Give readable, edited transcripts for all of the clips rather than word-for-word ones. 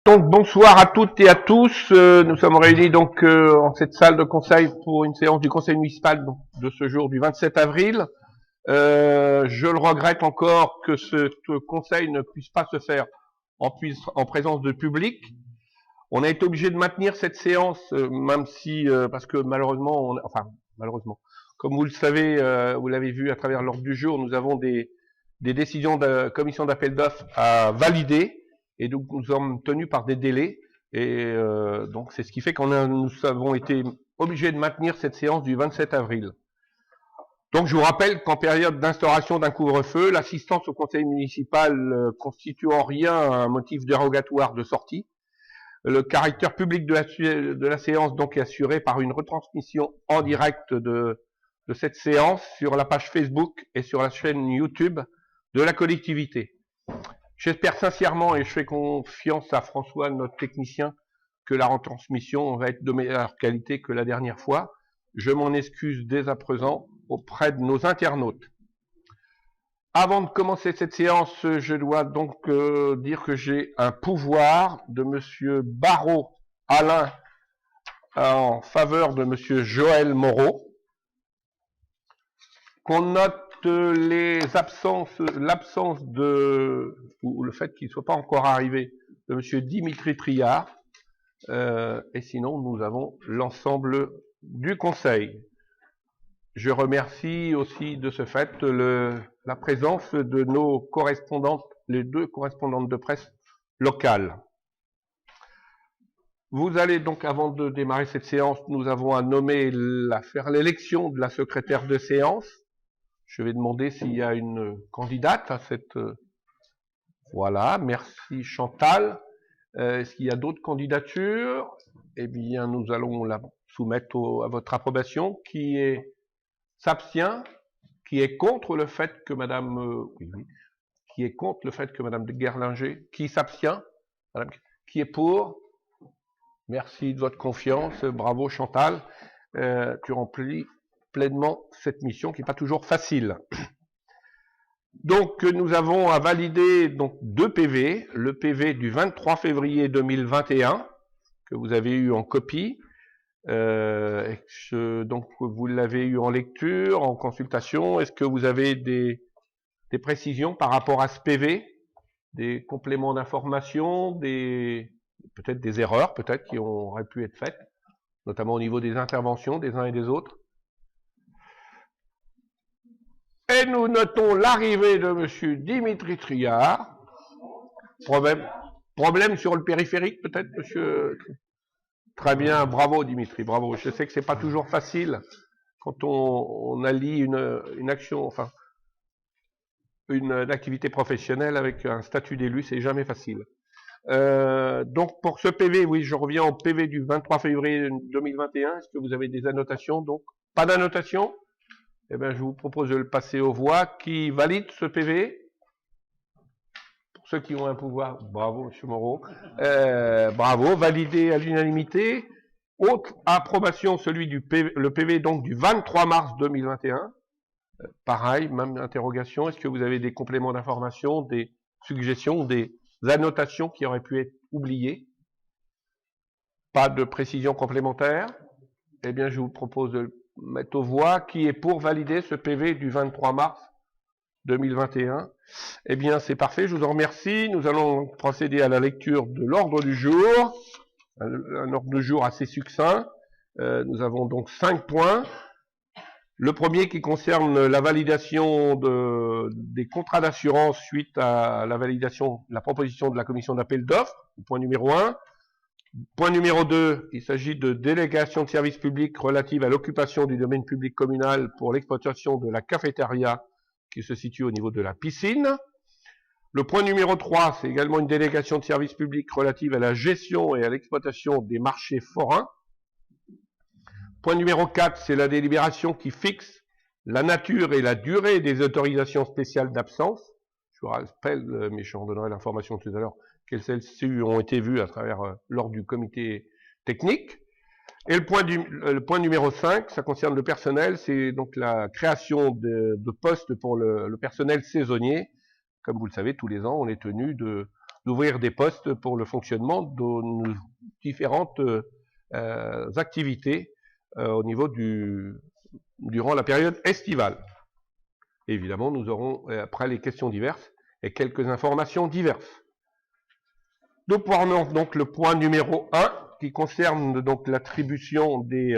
Donc bonsoir à toutes et à tous. Nous sommes réunis donc en cette salle de conseil pour une séance du conseil municipal donc, de ce jour du 27 avril. Je le regrette encore que ce conseil ne puisse pas se faire en présence de public. On a été obligé de maintenir cette séance, même si parce que malheureusement, malheureusement, comme vous le savez, vous l'avez vu à travers l'ordre du jour, nous avons des décisions de commission d'appel d'offres à valider. Et donc nous sommes tenus par des délais, et donc c'est ce qui fait nous avons été obligés de maintenir cette séance du 27 avril. Donc je vous rappelle qu'en période d'instauration d'un couvre-feu, l'assistance au conseil municipal constitue en rien un motif dérogatoire de sortie. Le caractère public de la séance donc est assuré par une retransmission en direct de cette séance sur la page Facebook et sur la chaîne YouTube de la collectivité. J'espère sincèrement, et je fais confiance à François, notre technicien, que la retransmission va être de meilleure qualité que la dernière fois. Je m'en excuse dès à présent auprès de nos internautes. Avant de commencer cette séance, je dois donc dire que j'ai un pouvoir de Monsieur Barrault Alain en faveur de Monsieur Joël Moreau, qu'on note l'absence ou le fait qu'il ne soit pas encore arrivé de Monsieur Dimitri Triard, et sinon nous avons l'ensemble du conseil. Je remercie aussi de ce fait la présence de nos correspondantes, les deux correspondantes de presse locales. Vous allez donc, avant de démarrer cette séance, nous avons à faire l'élection de la secrétaire de séance. Je vais demander s'il y a une candidate à cette... Voilà, merci Chantal. Est-ce qu'il y a d'autres candidatures? Eh bien, nous allons la soumettre à votre approbation. Qui s'abstient? Qui est contre le fait que Madame... Qui est contre le fait que Madame de Guerlinger? Qui s'abstient? Qui est pour? Merci de votre confiance. Bravo Chantal. Tu remplis pleinement cette mission qui n'est pas toujours facile. Donc nous avons à valider donc 2 PV, le PV du 23 février 2021 que vous avez eu en copie, donc vous l'avez eu en lecture, en consultation. Est-ce que vous avez des précisions par rapport à ce PV, des compléments d'information, peut-être des erreurs peut-être qui auraient pu être faites, notamment au niveau des interventions des uns et des autres? Et nous notons l'arrivée de Monsieur Dimitri Triard. Problème sur le périphérique, peut-être, Monsieur? Très bien, bravo Dimitri, bravo. Je sais que c'est pas toujours facile quand on allie une action, enfin, une activité professionnelle avec un statut d'élu, c'est jamais facile. Donc pour ce PV, oui, je reviens au PV du 23 février 2021. Est-ce que vous avez des annotations? Donc, pas d'annotation? Eh bien, je vous propose de le passer aux voix. Qui valide ce PV? Pour ceux qui ont un pouvoir, bravo, Monsieur Moreau. Bravo, validé à l'unanimité. Autre approbation, le PV donc du 23 mars 2021. Pareil, même interrogation. Est-ce que vous avez des compléments d'information, des suggestions, des annotations qui auraient pu être oubliées? Pas de précision complémentaire? Eh bien, je vous propose de le mettre aux voix. Qui est pour valider ce PV du 23 mars 2021? Eh bien, c'est parfait, je vous en remercie. Nous allons procéder à la lecture de l'ordre du jour. Un ordre du jour assez succinct. Nous avons donc 5 points. Le premier qui concerne la validation des contrats d'assurance suite à la proposition de la commission d'appel d'offres, point numéro 1. Point numéro 2, il s'agit de délégation de services publics relative à l'occupation du domaine public communal pour l'exploitation de la cafétéria qui se situe au niveau de la piscine. Le point numéro 3, c'est également une délégation de services publics relative à la gestion et à l'exploitation des marchés forains. Point numéro 4, c'est la délibération qui fixe la nature et la durée des autorisations spéciales d'absence. Je vous rappelle, mais j'en donnerai l'information tout à l'heure, que celles-ci ont été vues lors du comité technique. Et le point numéro 5, ça concerne le personnel, c'est donc la création de postes pour le personnel saisonnier. Comme vous le savez, tous les ans, on est tenu de d'ouvrir des postes pour le fonctionnement de nos différentes activités au niveau durant la période estivale. Évidemment, nous aurons après les questions diverses et quelques informations diverses. Nous prenons donc le point numéro 1 qui concerne donc l'attribution des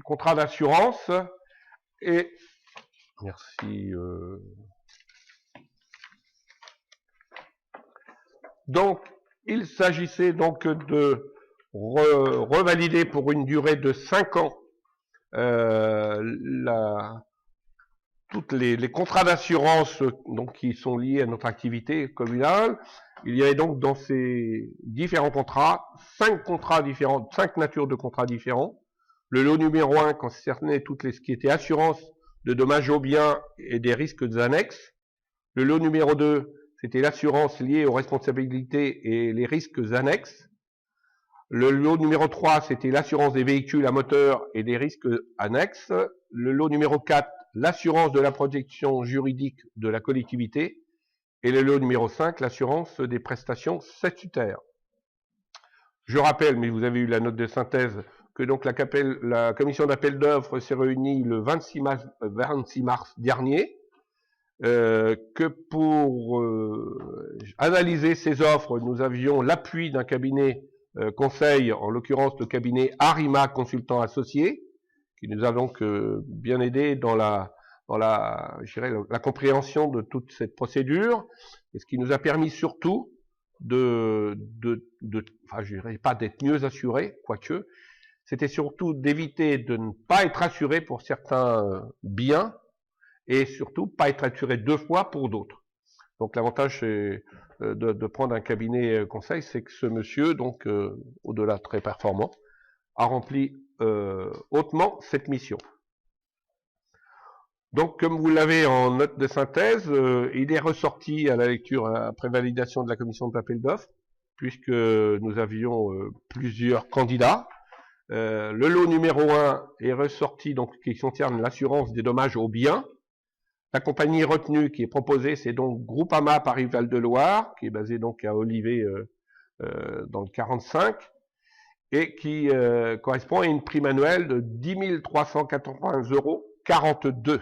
contrats d'assurance. Et merci. Donc, il s'agissait donc de revalider pour une durée de 5 ans toutes les contrats d'assurance donc qui sont liés à notre activité communale. Il y avait donc dans ces différents contrats 5 contrats différents, 5 natures de contrats différents. Le lot numéro 1 concernait toutes ce qui était assurance de dommages aux biens et des risques annexes. Le lot numéro 2, c'était l'assurance liée aux responsabilités et les risques annexes. Le lot numéro 3, c'était l'assurance des véhicules à moteur et des risques annexes. Le lot numéro 4, l'assurance de la protection juridique de la collectivité. Et le lot numéro 5, l'assurance des prestations statutaires. Je rappelle, mais vous avez eu la note de synthèse, que donc la commission d'appel d'offres s'est réunie le 26 mars dernier, que pour analyser ces offres, nous avions l'appui d'un cabinet conseil, en l'occurrence le cabinet Arima Consultants Associés, qui nous a donc bien aidé dans la compréhension de toute cette procédure, et ce qui nous a permis surtout enfin, je dirais pas d'être mieux assurés, quoique, c'était surtout d'éviter de ne pas être assuré pour certains biens, et surtout pas être assuré 2 fois pour d'autres. Donc l'avantage de prendre un cabinet conseil, c'est que ce monsieur, donc au-delà très performant, a rempli hautement cette mission. Donc, comme vous l'avez en note de synthèse, il est ressorti à la lecture après validation de la commission d'appel d'offres, puisque nous avions plusieurs candidats. Le lot numéro 1 est ressorti, donc qui concerne l'assurance des dommages aux biens. La compagnie retenue qui est proposée, c'est donc Groupama Paris-Val de Loire, qui est basé donc à Olivet dans le 45, et qui correspond à une prime annuelle de 10 380,42 €.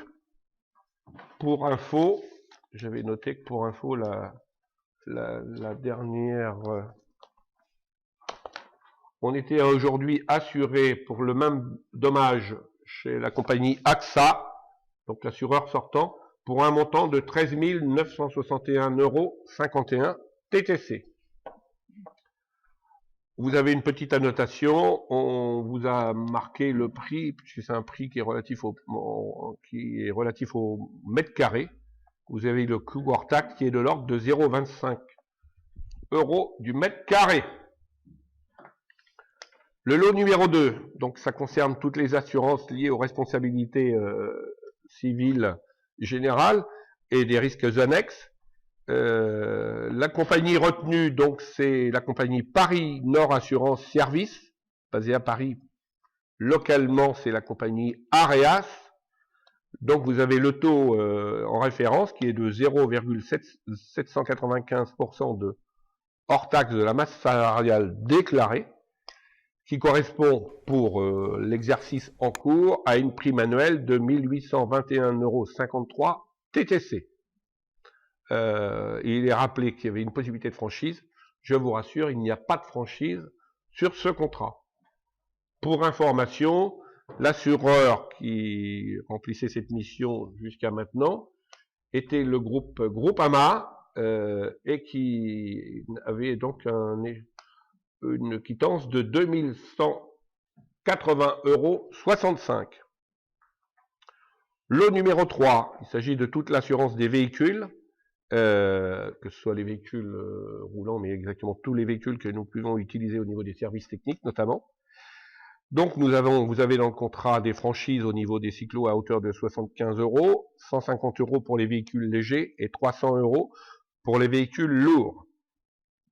Pour info, j'avais noté que pour info, la dernière, on était aujourd'hui assuré pour le même dommage chez la compagnie AXA, donc l'assureur sortant, pour un montant de 13 961,51 € TTC. Vous avez une petite annotation, on vous a marqué le prix, puisque c'est un prix qui est relatif au mètre carré. Vous avez le coût hors taxe qui est de l'ordre de 0,25 € du mètre carré. Le lot numéro 2, donc ça concerne toutes les assurances liées aux responsabilités civiles générales et des risques annexes. La compagnie retenue, donc c'est la compagnie Paris Nord Assurance Service, basée à Paris. Localement, c'est la compagnie Areas. Donc vous avez le taux en référence qui est de 0,795% de hors taxe de la masse salariale déclarée, qui correspond pour l'exercice en cours à une prime annuelle de 1821,53 € TTC. Il est rappelé qu'il y avait une possibilité de franchise. Je vous rassure, il n'y a pas de franchise sur ce contrat. Pour information, l'assureur qui remplissait cette mission jusqu'à maintenant était le groupe Groupama et qui avait donc une quittance de 2180,65 €. Le numéro 3, il s'agit de toute l'assurance des véhicules, que ce soit les véhicules roulants, mais exactement tous les véhicules que nous pouvons utiliser au niveau des services techniques notamment. Donc vous avez dans le contrat des franchises au niveau des cyclos à hauteur de 75 €, 150 € pour les véhicules légers et 300 € pour les véhicules lourds,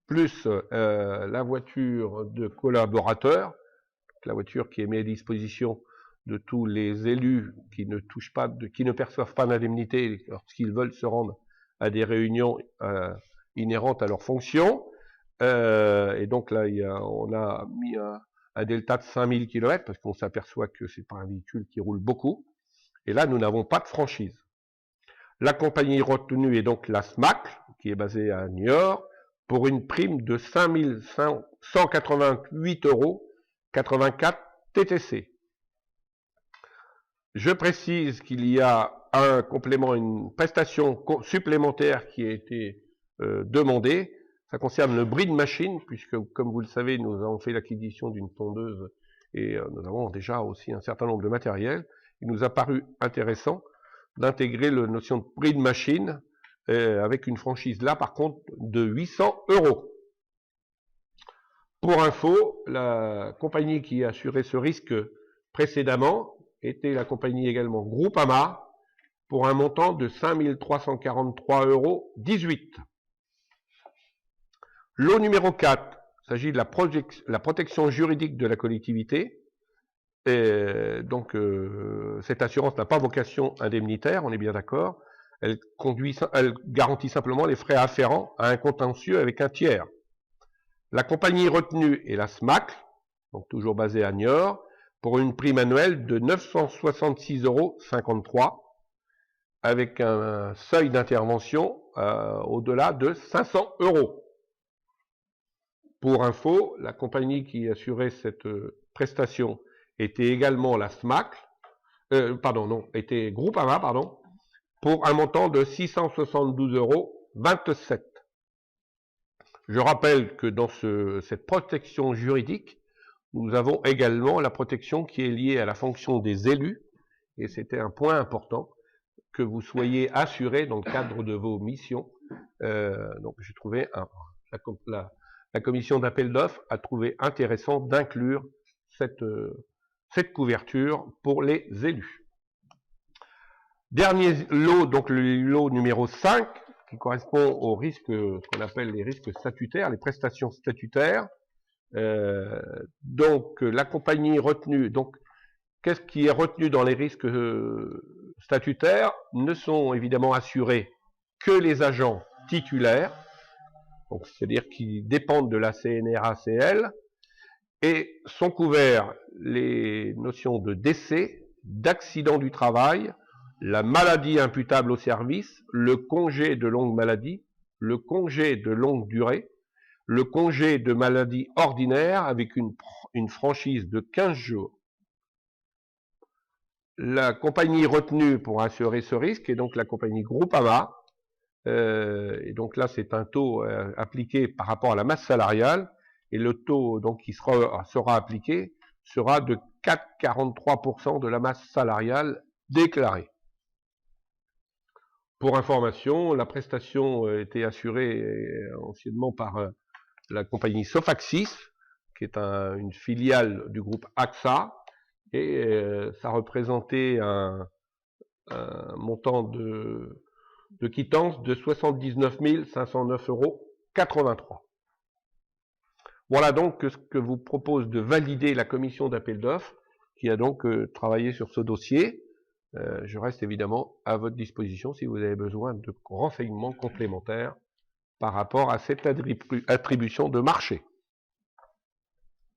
plus la voiture de collaborateurs, la voiture qui est mise à disposition de tous les élus qui ne perçoivent pas d'indemnité lorsqu'ils veulent se rendre à des réunions inhérentes à leur fonction. Et donc là, on a mis un delta de 5000 km parce qu'on s'aperçoit que c'est pas un véhicule qui roule beaucoup. Et là, nous n'avons pas de franchise. La compagnie retenue est donc la SMAC, qui est basée à Niort, pour une prime de 5188,84 € TTC. Je précise qu'il y a un complément, une prestation supplémentaire qui a été demandée. Ça concerne le bris de machine, puisque, comme vous le savez, nous avons fait l'acquisition d'une tondeuse et nous avons déjà aussi un certain nombre de matériel. Il nous a paru intéressant d'intégrer la notion de bris de machine avec une franchise là, par contre, de 800 €. Pour info, la compagnie qui a assuré ce risque précédemment était la compagnie également Groupama pour un montant de 5343,18 €. Lot numéro 4, il s'agit de la protection juridique de la collectivité. Et donc, cette assurance n'a pas vocation indemnitaire, on est bien d'accord. Elle garantit simplement les frais afférents à un contentieux avec un tiers. La compagnie retenue est la SMAC, donc toujours basée à Niort, pour une prime annuelle de 966,53 €, avec un seuil d'intervention au-delà de 500 €. Pour info, la compagnie qui assurait cette prestation était également la SMAC, était Groupama, pour un montant de 672,27 €. Je rappelle que dans cette protection juridique, nous avons également la protection qui est liée à la fonction des élus, et c'était un point important, que vous soyez assurés dans le cadre de vos missions. Donc j'ai trouvé, la commission d'appel d'offres a trouvé intéressant d'inclure cette couverture pour les élus. Dernier lot, donc le lot numéro 5, qui correspond aux risques, ce qu'on appelle les risques statutaires, les prestations statutaires. Donc la compagnie retenue, donc qu'est-ce qui est retenu dans les risques statutaires? Ne sont évidemment assurés que les agents titulaires, donc c'est-à-dire qui dépendent de la CNRACL, et sont couverts les notions de décès, d'accident du travail, la maladie imputable au service, le congé de longue maladie, le congé de longue durée, le congé de maladie ordinaire avec une franchise de 15 jours. La compagnie retenue pour assurer ce risque est donc la compagnie Groupama. Et donc là, c'est un taux appliqué par rapport à la masse salariale. Et le taux donc qui sera appliqué sera de 4,43% de la masse salariale déclarée. Pour information, la prestation était assurée anciennement par la compagnie Sofaxis, qui est une filiale du groupe AXA, et ça représentait un montant de quittance de 79 509,83 €. Voilà donc ce que vous propose de valider la commission d'appel d'offres, qui a donc travaillé sur ce dossier. Je reste évidemment à votre disposition si vous avez besoin de renseignements complémentaires par rapport à cette attribution de marché.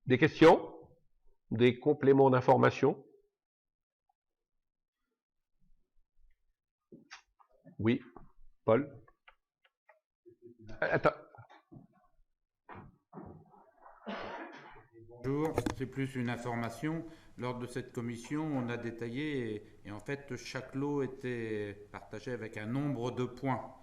Des questions? Des compléments d'information? Oui, Paul? Attends. Bonjour, c'est plus une information. Lors de cette commission, on a détaillé et en fait chaque lot était partagé avec un nombre de points.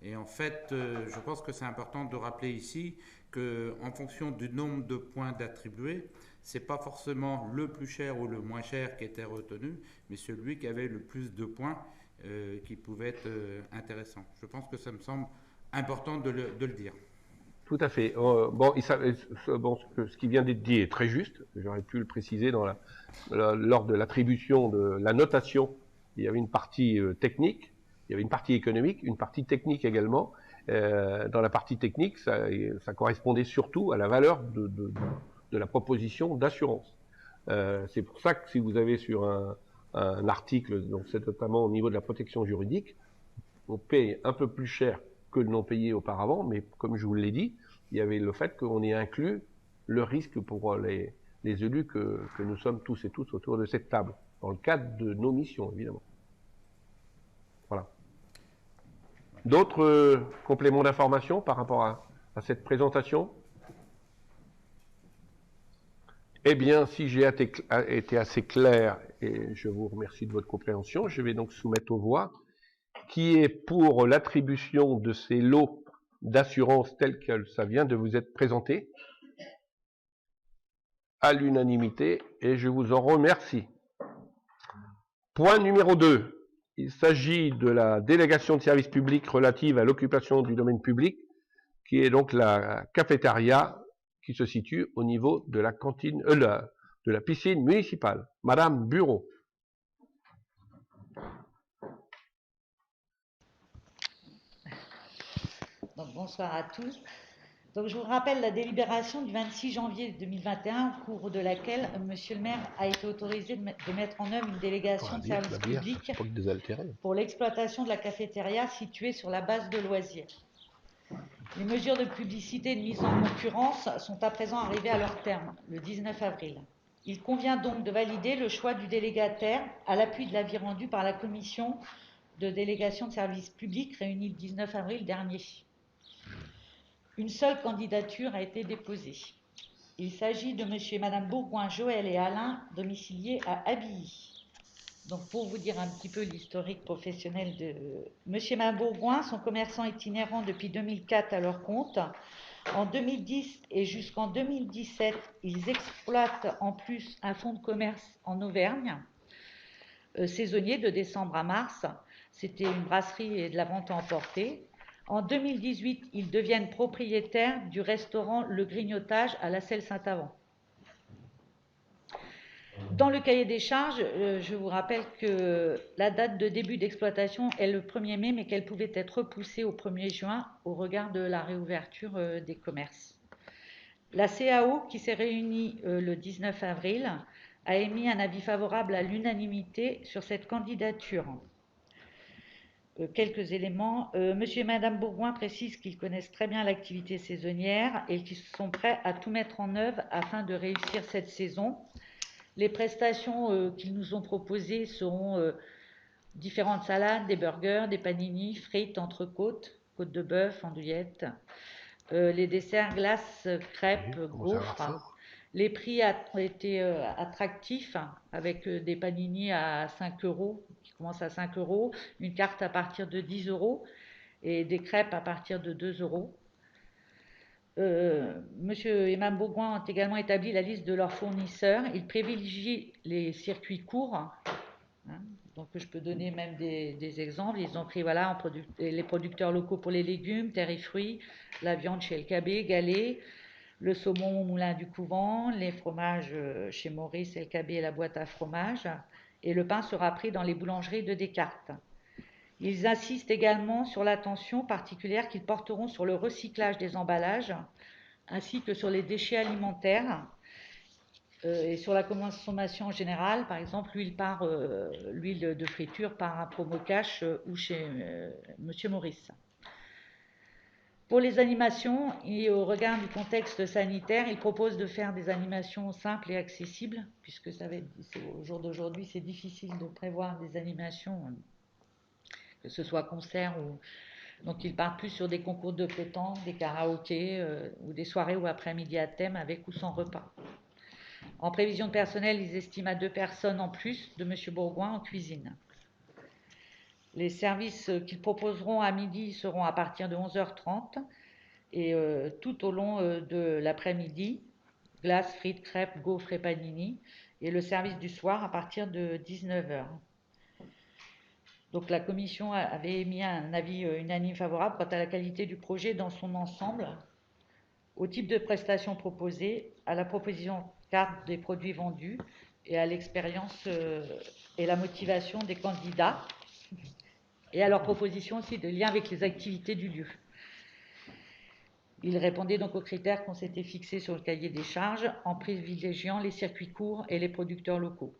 Et en fait, je pense que c'est important de rappeler ici qu'en fonction du nombre de points d'attribués, c'est pas forcément le plus cher ou le moins cher qui était retenu, mais celui qui avait le plus de points qui pouvait être intéressant. Je pense que ça me semble important de le dire. Tout à fait. Ce qui vient d'être dit est très juste. J'aurais pu le préciser lors de l'attribution de la notation. Il y avait une partie technique, il y avait une partie économique, une partie technique également. Dans la partie technique, ça correspondait surtout à la valeur de la proposition d'assurance. C'est pour ça que si vous avez sur un article, donc c'est notamment au niveau de la protection juridique, on paye un peu plus cher que le non payé auparavant, mais comme je vous l'ai dit, il y avait le fait qu'on ait inclus le risque pour les élus que nous sommes tous et toutes autour de cette table, dans le cadre de nos missions, évidemment. Voilà. D'autres compléments d'information par rapport à cette présentation? Eh bien, si j'ai été assez clair, et je vous remercie de votre compréhension, je vais donc soumettre aux voix qui est pour l'attribution de ces lots d'assurance tels que ça vient de vous être présenté à l'unanimité, et je vous en remercie. Point numéro 2. Il s'agit de la délégation de services publics relative à l'occupation du domaine public, qui est donc la cafétéria qui se situe au niveau de la cantine, de la piscine municipale. Madame Bureau. Donc, bonsoir à tous. Donc, je vous rappelle la délibération du 26 janvier 2021, au cours de laquelle Monsieur le maire a été autorisé de mettre en œuvre une délégation de services publics pour l'exploitation de la cafétéria située sur la base de loisirs. Les mesures de publicité et de mise en concurrence sont à présent arrivées à leur terme, le 19 avril. Il convient donc de valider le choix du délégataire à l'appui de l'avis rendu par la commission de délégation de services publics réunie le 19 avril dernier. Une seule candidature a été déposée. Il s'agit de monsieur et madame Bourgoin, Joël et Alain, domiciliés à Abilly. Donc, pour vous dire un petit peu l'historique professionnel de monsieur et madame Bourgoin, sont commerçants itinérants depuis 2004 à leur compte. En 2010 et jusqu'en 2017, ils exploitent en plus un fonds de commerce en Auvergne, saisonnier de décembre à mars. C'était une brasserie et de la vente à emporter. En 2018, ils deviennent propriétaires du restaurant Le Grignotage à La Selle-Saint-Avant. Dans le cahier des charges, je vous rappelle que la date de début d'exploitation est le 1er mai, mais qu'elle pouvait être repoussée au 1er juin au regard de la réouverture des commerces. La CAO, qui s'est réunie le 19 avril, a émis un avis favorable à l'unanimité sur cette candidature. Quelques éléments. Monsieur et Madame Bourgoin précisent qu'ils connaissent très bien l'activité saisonnière et qu'ils sont prêts à tout mettre en œuvre afin de réussir cette saison. Les prestations qu'ils nous ont proposées seront différentes salades, des burgers, des panini, frites, entrecôtes, côte de bœuf, andouillettes, les desserts, glaces, crêpes, gaufres. Les prix ont été attractifs avec des panini à 5 €, qui commencent à 5 €, une carte à partir de 10 € et des crêpes à partir de 2 €. Monsieur et Mme Bourgoin ont également établi la liste de leurs fournisseurs. Ils privilégient les circuits courts. Hein, donc je peux donner même des exemples. Ils ont pris voilà, les producteurs locaux pour les légumes, terre et fruits, la viande chez LKB, Galet, le saumon au moulin du couvent, les fromages chez Maurice, LKB et la boîte à fromage, et le pain sera pris dans les boulangeries de Descartes. Ils insistent également sur l'attention particulière qu'ils porteront sur le recyclage des emballages, ainsi que sur les déchets alimentaires et sur la consommation en général. Par exemple, l'huile de friture par un promo cash ou chez Monsieur Maurice. Pour les animations, et au regard du contexte sanitaire, il propose de faire des animations simples et accessibles, puisque au jour d'aujourd'hui, c'est difficile de prévoir des animations, que ce soit concert ou... Donc, ils partent plus sur des concours de pétanque, des karaokés ou des soirées ou après-midi à thème avec ou sans repas. En prévision de personnel, ils estiment à 2 personnes en plus de M. Bourgoin en cuisine. Les services qu'ils proposeront à midi seront à partir de 11h30 et tout au long de l'après-midi, glace, frites, crêpes, gaufres et panini, et le service du soir à partir de 19h. Donc la commission avait émis un avis unanime favorable quant à la qualité du projet dans son ensemble, au type de prestations proposées, à la proposition carte des produits vendus et à l'expérience et la motivation des candidats, et à leur proposition aussi de lien avec les activités du lieu. Ils répondaient donc aux critères qu'on s'était fixés sur le cahier des charges en privilégiant les circuits courts et les producteurs locaux.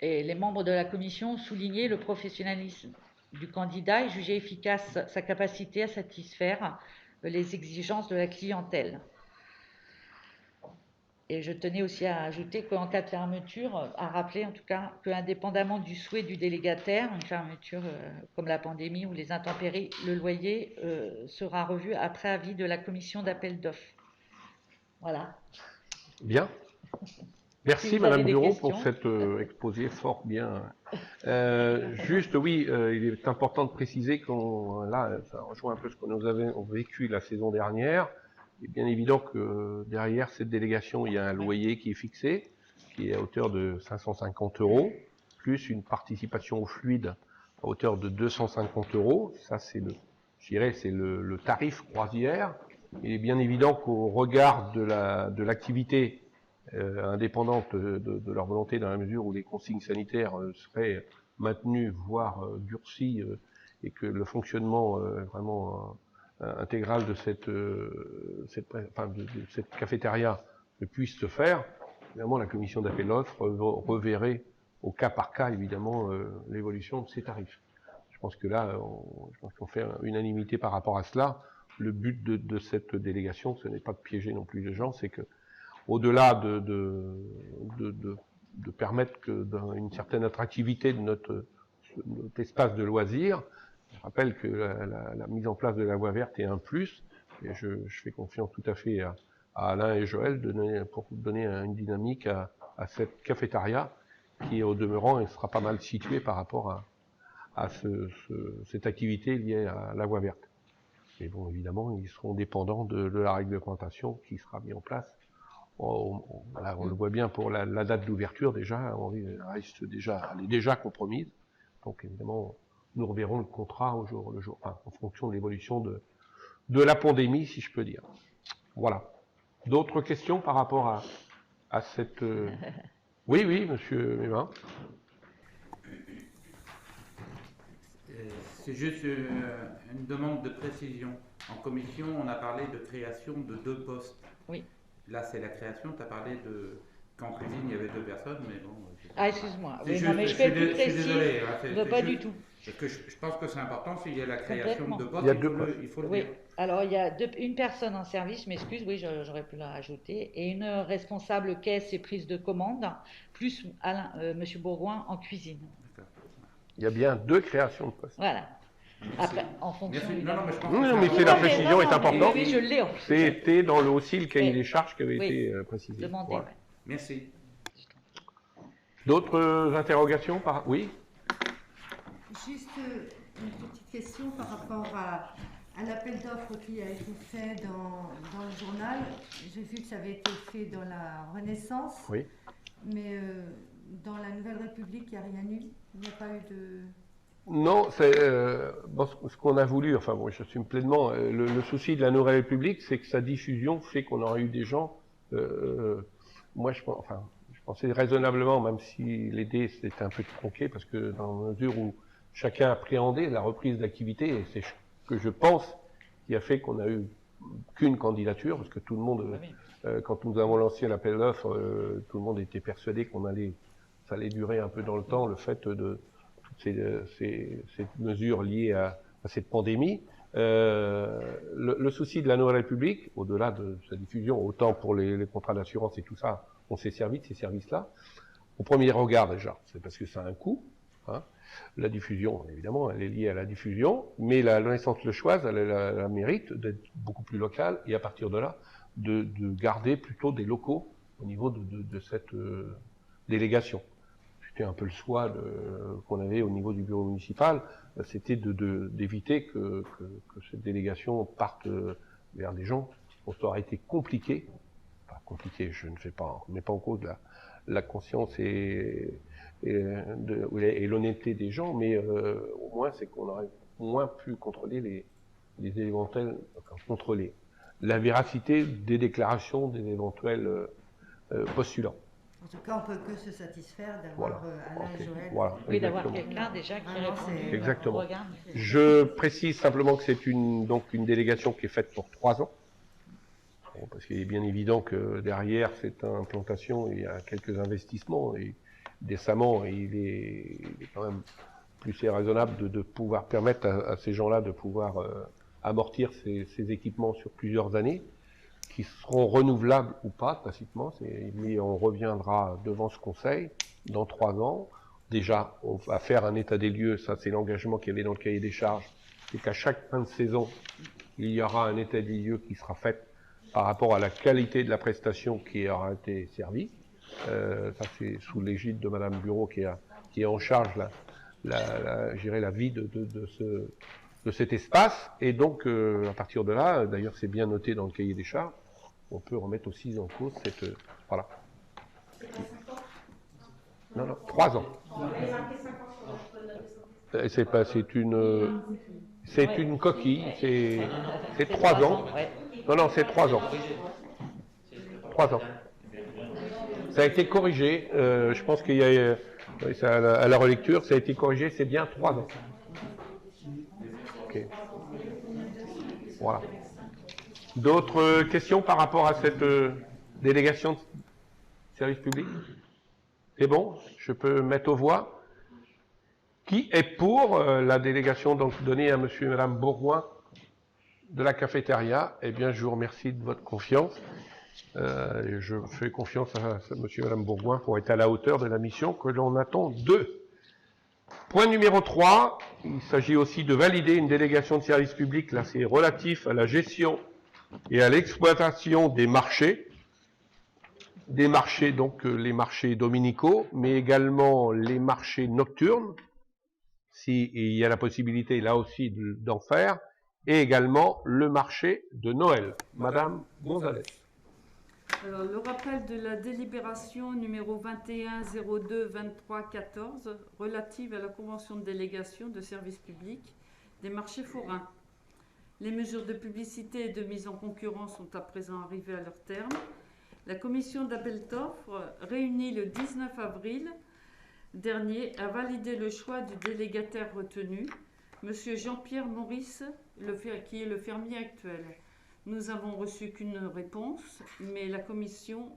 Et les membres de la commission ont souligné le professionnalisme du candidat et juger efficace sa capacité à satisfaire les exigences de la clientèle. Et je tenais aussi à ajouter qu'en cas de fermeture, à rappeler en tout cas que indépendamment du souhait du délégataire, une fermeture comme la pandémie ou les intempéries, le loyer sera revu après avis de la commission d'appel d'offres. Voilà. Bien. Merci Si vous avez Madame des Bureau questions. pour cet exposé fort bien. Juste, oui, il est important de préciser qu'on, là, ça rejoint un peu ce que nous avons vécu la saison dernière. Il est bien évident que derrière cette délégation, il y a un loyer qui est fixé, qui est à hauteur de 550 €, plus une participation au fluide à hauteur de 250 €. Ça, c'est je dirais, c'est le tarif croisière. Il est bien évident qu'au regard de l'activité indépendante de leur volonté, dans la mesure où les consignes sanitaires seraient maintenues, voire durcies, et que le fonctionnement vraiment intégral de cette cafétéria ne puisse se faire, évidemment la commission d'appel d'offres reverrait au cas par cas évidemment l'évolution de ces tarifs. Je pense que là, je pense qu'on fait unanimité par rapport à cela. Le but de cette délégation, ce n'est pas de piéger non plus les gens, c'est que au-delà de permettre une certaine attractivité de notre espace de loisirs, je rappelle que la mise en place de la voie verte est un plus, et je fais confiance tout à fait à Alain et Joël pour donner une dynamique à cette cafétéria qui, au demeurant, elle sera pas mal située par rapport à cette activité liée à la voie verte. Mais bon, évidemment, ils seront dépendants de la réglementation qui sera mise en place. Voilà, on le voit bien pour la date d'ouverture déjà, elle est déjà compromise. Donc évidemment, nous reverrons le contrat au jour le jour, enfin, en fonction de l'évolution de la pandémie, si je peux dire. Voilà. D'autres questions par rapport à cette... Oui, monsieur Mévin. C'est juste une demande de précision. En commission, on a parlé de création de 2 postes. Oui. Là, c'est la création. Tu as parlé qu'en cuisine, il y avait 2 personnes, mais bon... Ah, excuse-moi. Oui, juste, non, mais je peux être plus précis. Je suis désolé. Hein, pas du tout. Parce que je pense que c'est important, s'il y a la création de 2 postes, il faut le oui. dire. Alors, il y a une personne en service, je m'excuse, oui, j'aurais pu la rajouter, et une responsable caisse et prise de commande, plus monsieur Bourgoin en cuisine. Il y a bien 2 créations de postes. Voilà. Après, en fonction... Merci. Non, mais je pense mais la précision est importante. Oui, je l'ai. C'était dans aussi le cahier des charges qui avait été précisé. Demandé, voilà. Merci. D'autres interrogations Oui. Juste une petite question par rapport à l'appel d'offres qui a été fait dans le journal. J'ai vu que ça avait été fait dans la Renaissance. Oui. Mais dans la Nouvelle République, il n'y a rien eu. Il n'y a pas eu de... Non, c'est ce qu'on a voulu, enfin bon, j'assume pleinement, le souci de la Nouvelle République, c'est que sa diffusion fait qu'on aurait eu des gens, moi je pensais raisonnablement, même si l'idée c'était un peu tronqué, parce que dans la mesure où chacun appréhendait la reprise d'activité, et c'est ce que je pense qui a fait qu'on n'a eu qu'une candidature, parce que tout le monde, quand nous avons lancé l'appel d'offres, tout le monde était persuadé ça allait durer un peu dans le temps, le fait de ces mesures liées à cette pandémie. Le souci de la Nouvelle République, au-delà de sa diffusion, autant pour les contrats d'assurance et tout ça, on s'est servi de ces services-là. Au premier regard déjà, c'est parce que ça a un coût. Hein. La diffusion, évidemment, elle est liée à la diffusion, mais la naissance le choix, elle a le mérite d'être beaucoup plus locale et à partir de là, de garder plutôt des locaux au niveau de cette délégation. C'était un peu le choix qu'on avait au niveau du bureau municipal, c'était d'éviter que cette délégation parte vers des gens. Ça aurait été compliqué, pas compliqué, je ne mets pas en cause la conscience et l'honnêteté des gens, mais au moins c'est qu'on aurait moins pu contrôler les éventuels, contrôler la véracité des déclarations des éventuels postulants. En tout cas, on ne peut que se satisfaire d'avoir Alain et Joël. Voilà, oui, d'avoir quelqu'un déjà qui répond. Exactement. Je précise simplement que c'est donc une délégation qui est faite pour 3 ans. Bon, parce qu'il est bien évident que derrière cette implantation, il y a quelques investissements et décemment, il est quand même plus c'est raisonnable de pouvoir permettre à ces gens-là de pouvoir amortir ces équipements sur plusieurs années, qui seront renouvelables ou pas, tacitement, mais on reviendra devant ce Conseil dans 3 ans. Déjà, on va faire un état des lieux, ça c'est l'engagement qu'il y avait dans le cahier des charges, c'est qu'à chaque fin de saison, il y aura un état des lieux qui sera fait par rapport à la qualité de la prestation qui aura été servie. Ça c'est sous l'égide de Madame Bureau qui est en charge la vie de cet espace. Et donc, à partir de là, d'ailleurs c'est bien noté dans le cahier des charges, on peut remettre aussi en cause cette... voilà. Non, 3 ans. C'est une coquille, c'est 3 ans. Non, c'est 3 ans. 3 ans. Ça a été corrigé, je pense qu'il y a, à la relecture, ça a été corrigé, c'est bien 3 ans. Ok. Voilà. D'autres questions par rapport à cette délégation de service public? C'est bon, je peux mettre aux voix. Qui est pour la délégation donc donnée à monsieur et madame Bourgoin de la cafétéria? Eh bien, je vous remercie de votre confiance. Je fais confiance à monsieur et madame Bourgoin pour être à la hauteur de la mission que l'on attend d'eux. Point numéro 3, il s'agit aussi de valider une délégation de service public. Là, c'est relatif à la gestion et à l'exploitation des marchés. Des marchés, donc les marchés dominicaux, mais également les marchés nocturnes, s'il y a la possibilité là aussi d'en faire, et également le marché de Noël. Madame Gonzalez. Alors, le rappel de la délibération numéro 21-02-23-14 relative à la convention de délégation de services publics des marchés forains. Les mesures de publicité et de mise en concurrence sont à présent arrivées à leur terme. La commission d'appel d'offres, réunie le 19 avril dernier, a validé le choix du délégataire retenu, M. Jean-Pierre Maurice, qui est le fermier actuel. Nous avons reçu qu'une réponse, mais la commission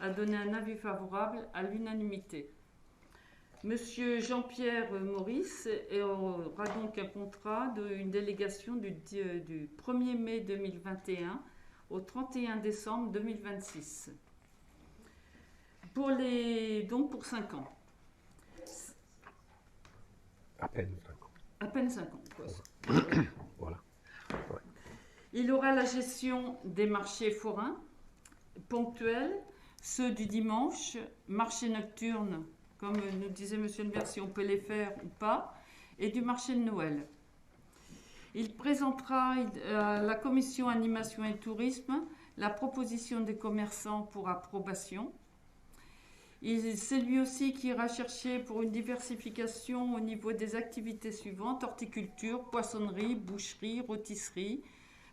a donné un avis favorable à l'unanimité. M. Jean-Pierre Maurice aura donc un contrat d'une délégation du 1er mai 2021 au 31 décembre 2026. Donc pour 5 ans. À peine 5 ans. À peine 5 ans, quoi. Voilà. Ouais. Il aura la gestion des marchés forains ponctuels, ceux du dimanche, marchés nocturnes, comme nous disait M. le maire, si on peut les faire ou pas, et du marché de Noël. Il présentera à la commission animation et tourisme la proposition des commerçants pour approbation. C'est lui aussi qui ira chercher pour une diversification au niveau des activités suivantes: horticulture, poissonnerie, boucherie, rôtisserie,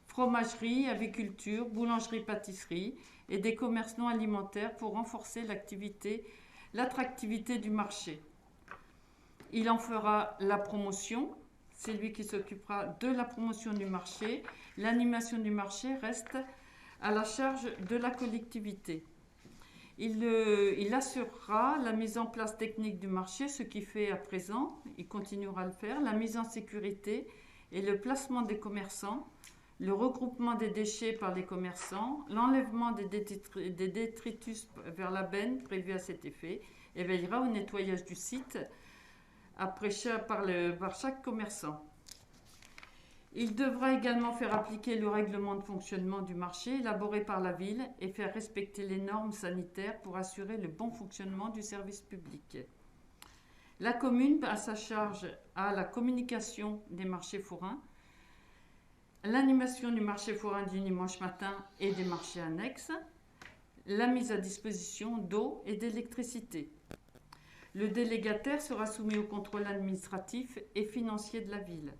fromagerie, aviculture, boulangerie-pâtisserie et des commerces non alimentaires pour renforcer l'attractivité du marché. Il en fera la promotion. C'est lui qui s'occupera de la promotion du marché. L'animation du marché reste à la charge de la collectivité. Il assurera la mise en place technique du marché, ce qu'il fait à présent, il continuera à le faire, la mise en sécurité et le placement des commerçants, le regroupement des déchets par les commerçants, l'enlèvement des détritus vers la benne prévu à cet effet, et veillera au nettoyage du site par chaque commerçant. Il devra également faire appliquer le règlement de fonctionnement du marché élaboré par la ville et faire respecter les normes sanitaires pour assurer le bon fonctionnement du service public. La commune, à sa charge, a la communication des marchés forains, l'animation du marché forain du dimanche matin et des marchés annexes, la mise à disposition d'eau et d'électricité. Le délégataire sera soumis au contrôle administratif et financier de la ville.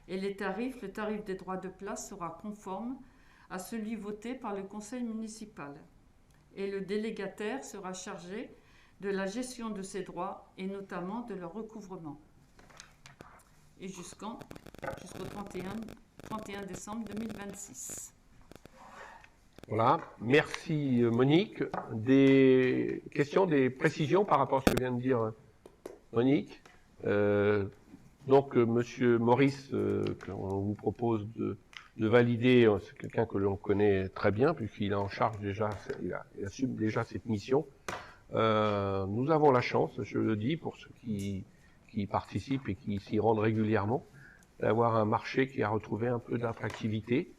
Et le tarif des droits de place sera conforme à celui voté par le conseil municipal. Et le délégataire sera chargé de la gestion de ces droits et notamment de leur recouvrement. Et jusqu'au 31 décembre 2026. Voilà, merci Monique. Des questions, des précisions par rapport à ce que vient de dire Monique? Donc, Monsieur Maurice, qu'on vous propose de valider, c'est quelqu'un que l'on connaît très bien, puisqu'il est en charge déjà, il assume déjà cette mission. Nous avons la chance, je le dis, pour ceux qui participent et qui s'y rendent régulièrement, d'avoir un marché qui a retrouvé un peu d'attractivité.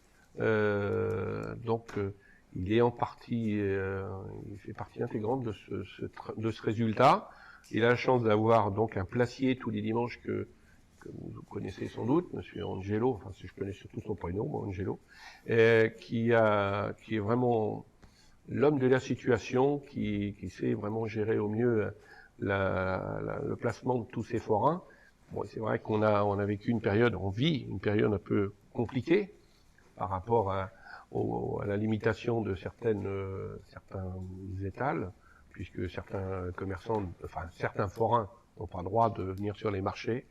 Il est en partie, il fait partie intégrante de ce résultat. Il a la chance d'avoir donc un placier tous les dimanches que vous connaissez sans doute, Monsieur Angelo, enfin si je connais surtout son prénom, moi, Angelo, qui est vraiment l'homme de la situation, qui sait vraiment gérer au mieux le placement de tous ces forains. Bon, c'est vrai qu'on a vécu une période, on vit une période un peu compliquée par rapport à la limitation de certains étals, puisque certains commerçants, enfin certains forains n'ont pas le droit de venir sur les marchés.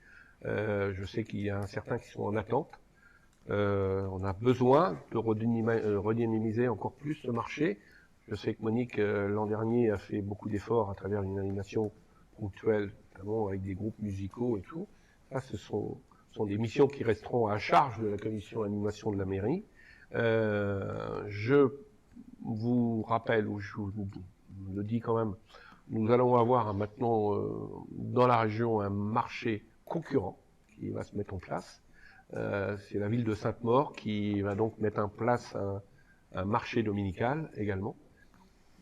Je sais qu'il y a certains qui sont en attente. On a besoin de redynamiser encore plus ce marché. Je sais que Monique, l'an dernier, a fait beaucoup d'efforts à travers une animation ponctuelle, notamment avec des groupes musicaux et tout. Ça, ce sont des missions qui resteront à charge de la commission animation de la mairie. Je vous rappelle, ou je vous le dis quand même, nous allons avoir maintenant dans la région un marché concurrent qui va se mettre en place. C'est la ville de Sainte-Maure qui va donc mettre en place un marché dominical également.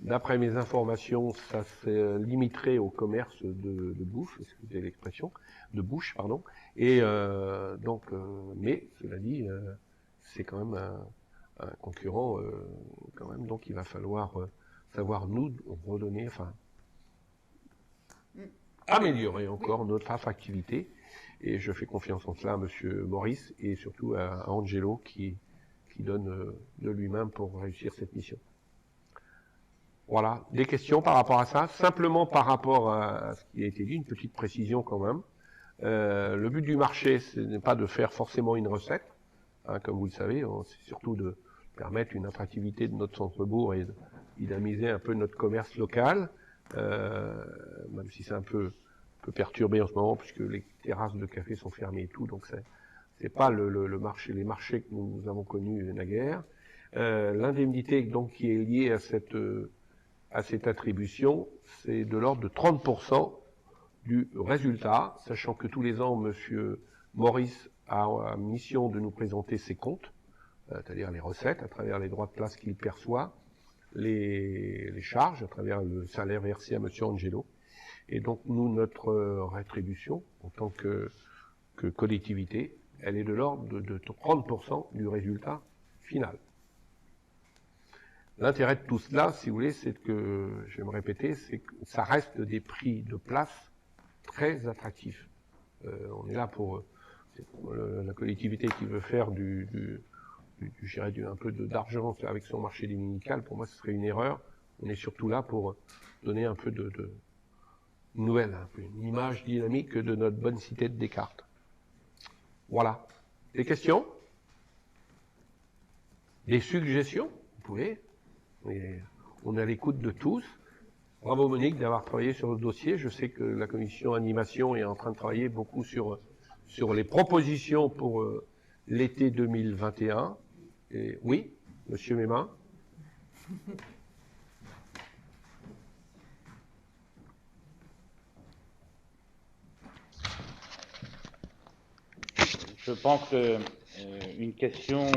D'après mes informations, ça se limiterait au commerce de bouffe, excusez l'expression, de bouche, pardon. Et mais cela dit, c'est quand même un concurrent quand même, donc il va falloir savoir nous redonner, enfin améliorer encore notre attractivité. Et je fais confiance en cela à Monsieur Maurice et surtout à Angelo qui donne de lui-même pour réussir cette mission. Voilà, des questions par rapport à ça. Simplement par rapport à ce qui a été dit, une petite précision quand même. Le but du marché, ce n'est pas de faire forcément une recette, hein, comme vous le savez, c'est surtout de permettre une attractivité de notre centre-bourg et de dynamiser un peu notre commerce local, même si c'est un peu perturbé en ce moment puisque les terrasses de café sont fermées et tout, donc c'est pas les marchés que nous avons connus naguère. L'indemnité donc qui est liée à cette attribution, c'est de l'ordre de 30% du résultat, sachant que tous les ans, Monsieur Maurice a mission de nous présenter ses comptes, c'est-à-dire les recettes à travers les droits de place qu'il perçoit, les charges à travers le salaire versé à Monsieur Angelo. Et donc nous, notre rétribution en tant que collectivité, elle est de l'ordre de 30% du résultat final. L'intérêt de tout cela, si vous voulez, c'est que, je vais me répéter, c'est que ça reste des prix de place très attractifs. On est là pour la collectivité qui veut faire un peu d'argent avec son marché dominical. Pour moi, ce serait une erreur. On est surtout là pour donner un peu de nouvelle, une image dynamique de notre bonne cité de Descartes. Voilà. Des questions? Des suggestions? Vous pouvez. On est à l'écoute de tous. Bravo Monique d'avoir travaillé sur le dossier. Je sais que la commission animation est en train de travailler beaucoup sur les propositions pour l'été 2021. Et oui, Monsieur Mémin. Je pense qu'une question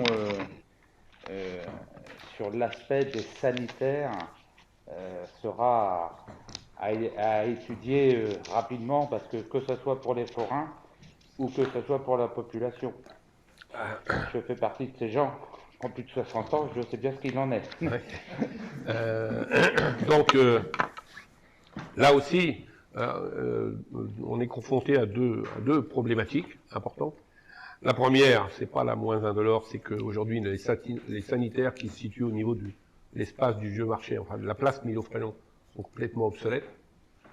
sur l'aspect des sanitaires sera à étudier rapidement, parce que ce soit pour les forains ou que ce soit pour la population. Je fais partie de ces gens qui ont plus de 60 ans, je sais bien ce qu'il en est. Ouais. Donc, là aussi, on est confronté à deux problématiques importantes. La première, c'est pas la moins indolore, c'est qu'aujourd'hui, les sanitaires qui se situent au niveau de l'espace du vieux marché, enfin de la place Milo-Frénon, sont complètement obsolètes,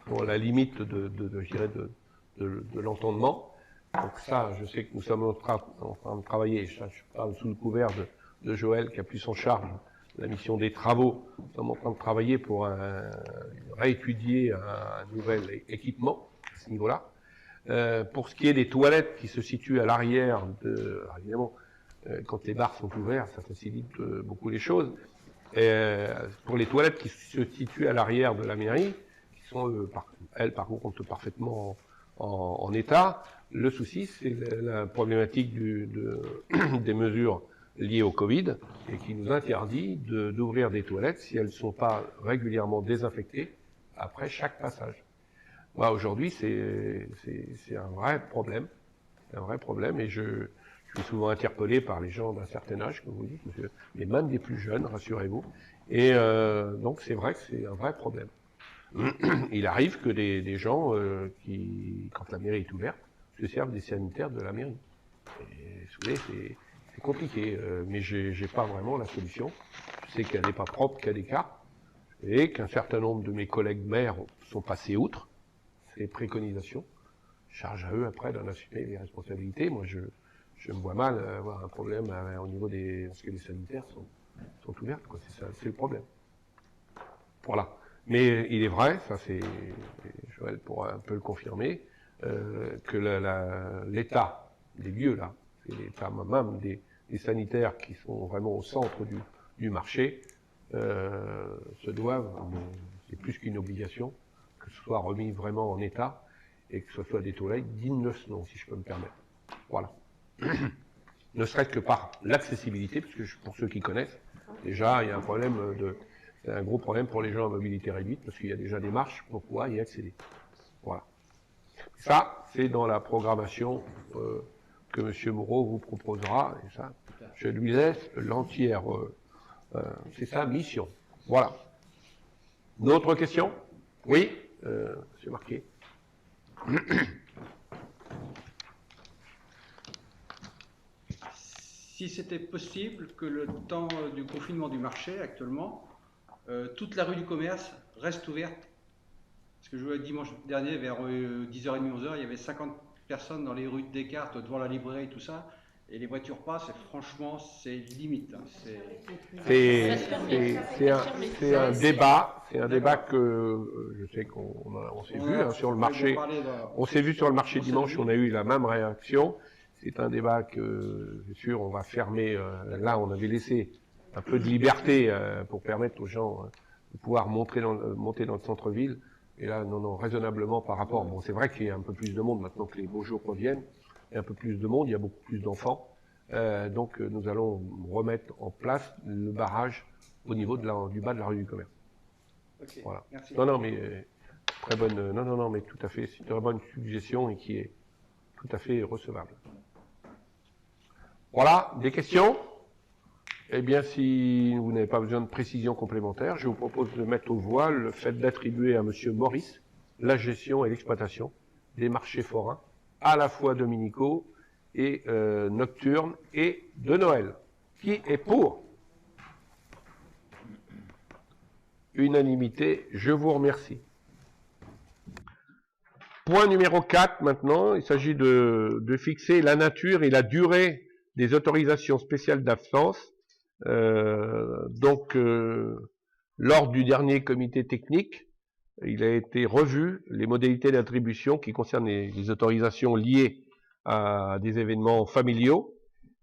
sont à la limite de l'entendement. Donc ça, je sais que nous sommes en train de travailler, je parle sous le couvert de Joël qui a pris en charge la mission des travaux. Nous sommes en train de travailler pour réétudier un nouvel équipement à ce niveau-là. Pour ce qui est des toilettes qui se situent à l'arrière, alors évidemment, quand les bars sont ouverts, ça facilite beaucoup les choses. Pour les toilettes qui se situent à l'arrière de la mairie, qui sont, elles, par contre, parfaitement en état, le souci, c'est la problématique des mesures liées au Covid, et qui nous interdit d'ouvrir des toilettes si elles ne sont pas régulièrement désinfectées après chaque passage. Moi, aujourd'hui, c'est un vrai problème. C'est un vrai problème, et je suis souvent interpellé par les gens d'un certain âge, comme vous dites, monsieur, mais même des plus jeunes, rassurez-vous. Et donc, c'est vrai que c'est un vrai problème. Il arrive que des gens qui, quand la mairie est ouverte, se servent des sanitaires de la mairie. Et vous savez, c'est compliqué, mais j'ai pas vraiment la solution. Je sais qu'elle n'est pas propre qu'à des cas, et qu'un certain nombre de mes collègues maires sont passés outre ces préconisations. Charge à eux après d'en assumer les responsabilités. Moi, je me vois mal avoir un problème au niveau des... parce que les sanitaires sont ouvertes, quoi. C'est ça, c'est le problème. Voilà. Mais il est vrai, ça c'est... Joël pourra un peu le confirmer, que l'état des lieux, là, c'est l'état même des sanitaires qui sont vraiment au centre du marché, se doivent, c'est plus qu'une obligation, que ce soit remis vraiment en état, et que ce soit des toilettes dignes de ce nom, si je peux me permettre. Voilà. Ne serait-ce que par l'accessibilité, parce que pour ceux qui connaissent, déjà, il y a un problème c'est un gros problème pour les gens à mobilité réduite, parce qu'il y a déjà des marches pour pouvoir y accéder. Voilà. Ça, c'est dans la programmation que M. Moreau vous proposera, et ça, je lui laisse l'entière, c'est sa mission. Voilà. D'autres questions? Oui, M. Marquet. Si c'était possible que le temps du confinement du marché actuellement, toute la rue du commerce reste ouverte. Parce que je vois dimanche dernier, vers 10h30, 11h, il y avait 50 personnes dans les rues de Descartes, devant la librairie, tout ça. Et les voitures passent, et franchement, c'est limite. Hein. C'est un débat que je sais qu'on s'est vu hein, sur le marché. On s'est vu sur le marché dimanche, on a eu la même réaction. C'est un débat que, c'est sûr, on va fermer. Là, on avait laissé un peu de liberté pour permettre aux gens de pouvoir monter dans le centre-ville. Et là, non, raisonnablement par rapport. Bon, c'est vrai qu'il y a un peu plus de monde maintenant que les beaux jours reviennent. Il y a un peu plus de monde, il y a beaucoup plus d'enfants. Donc, nous allons remettre en place le barrage au niveau du bas de la rue du commerce. Okay, voilà. Merci. Non, mais très bonne. Non, mais tout à fait. C'est une très bonne suggestion et qui est tout à fait recevable. Voilà, des questions? Eh bien, si vous n'avez pas besoin de précision complémentaire, je vous propose de mettre aux voix le fait d'attribuer à M. Maurice la gestion et l'exploitation des marchés forains, à la fois dominicaux et nocturnes et de Noël. Qui est pour? Unanimité, je vous remercie. Point numéro 4 maintenant, il s'agit de fixer la nature et la durée des autorisations spéciales d'absence. Lors du dernier comité technique, il a été revu les modalités d'attribution qui concernent les autorisations liées à des événements familiaux,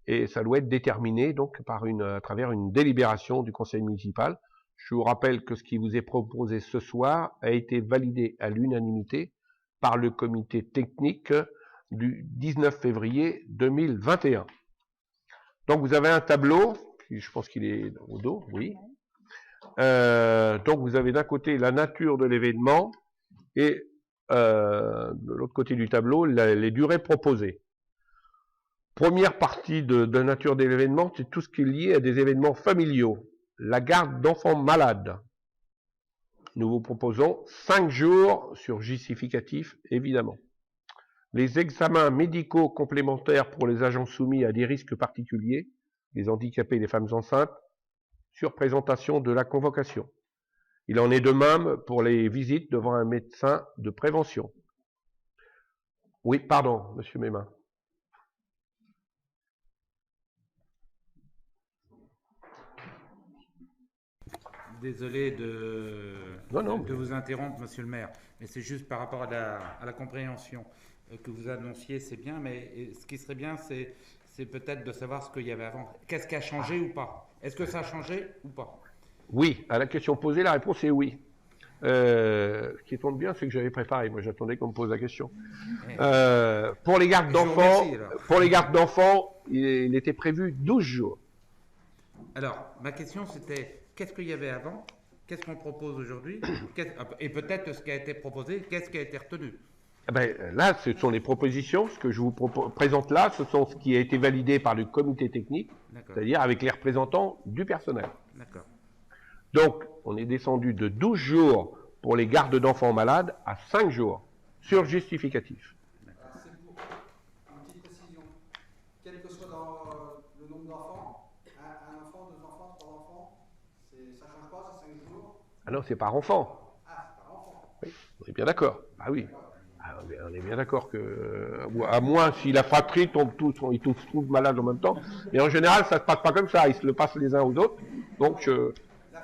et ça doit être déterminé donc à travers une délibération du conseil municipal. Je vous rappelle que ce qui vous est proposé ce soir a été validé à l'unanimité par le comité technique du 19 février 2021. Donc vous avez un tableau, je pense qu'il est au dos, oui. Donc vous avez d'un côté la nature de l'événement et de l'autre côté du tableau les durées proposées. Première partie de nature de l'événement, c'est tout ce qui est lié à des événements familiaux. La garde d'enfants malades. Nous vous proposons 5 jours sur justificatif, évidemment. Les examens médicaux complémentaires pour les agents soumis à des risques particuliers, les handicapés et les femmes enceintes, sur présentation de la convocation. Il en est de même pour les visites devant un médecin de prévention. Oui, pardon, monsieur Mémin. Désolé de vous interrompre, monsieur le maire, mais c'est juste par rapport à la compréhension. que vous annonciez, c'est bien, mais ce qui serait bien, c'est peut-être de savoir ce qu'il y avait avant. Qu'est-ce qui a changé ou pas? Est-ce que ça a changé ou pas? Oui, à la question posée, la réponse est oui. Ce qui tombe bien, c'est que j'avais préparé. Moi, j'attendais qu'on me pose la question. Pour les gardes d'enfants, il était prévu 12 jours. Alors, ma question, c'était qu'est-ce qu'il y avait avant? Qu'est-ce qu'on propose aujourd'hui? Et peut-être ce qui a été proposé, qu'est-ce qui a été retenu? Là, ce sont les propositions. Ce que je vous présente là, ce sont ce qui a été validé par le comité technique, c'est-à-dire avec les représentants du personnel. D'accord. Donc, on est descendu de 12 jours pour les gardes d'enfants malades à 5 jours, sur justificatif. C'est pour une petite précision. Quel que soit le nombre d'enfants, un enfant, 2 enfants, 3 enfants, ça ne change pas, c'est 5 jours. Ah non, c'est par enfant. Ah, c'est par enfant. Oui, on est bien d'accord. Ah oui. On est bien d'accord que, à moins si la fratrie tombe tous, ils tous trouvent malades en même temps. Et en général, ça ne se passe pas comme ça. Ils se le passent les uns aux autres. Donc,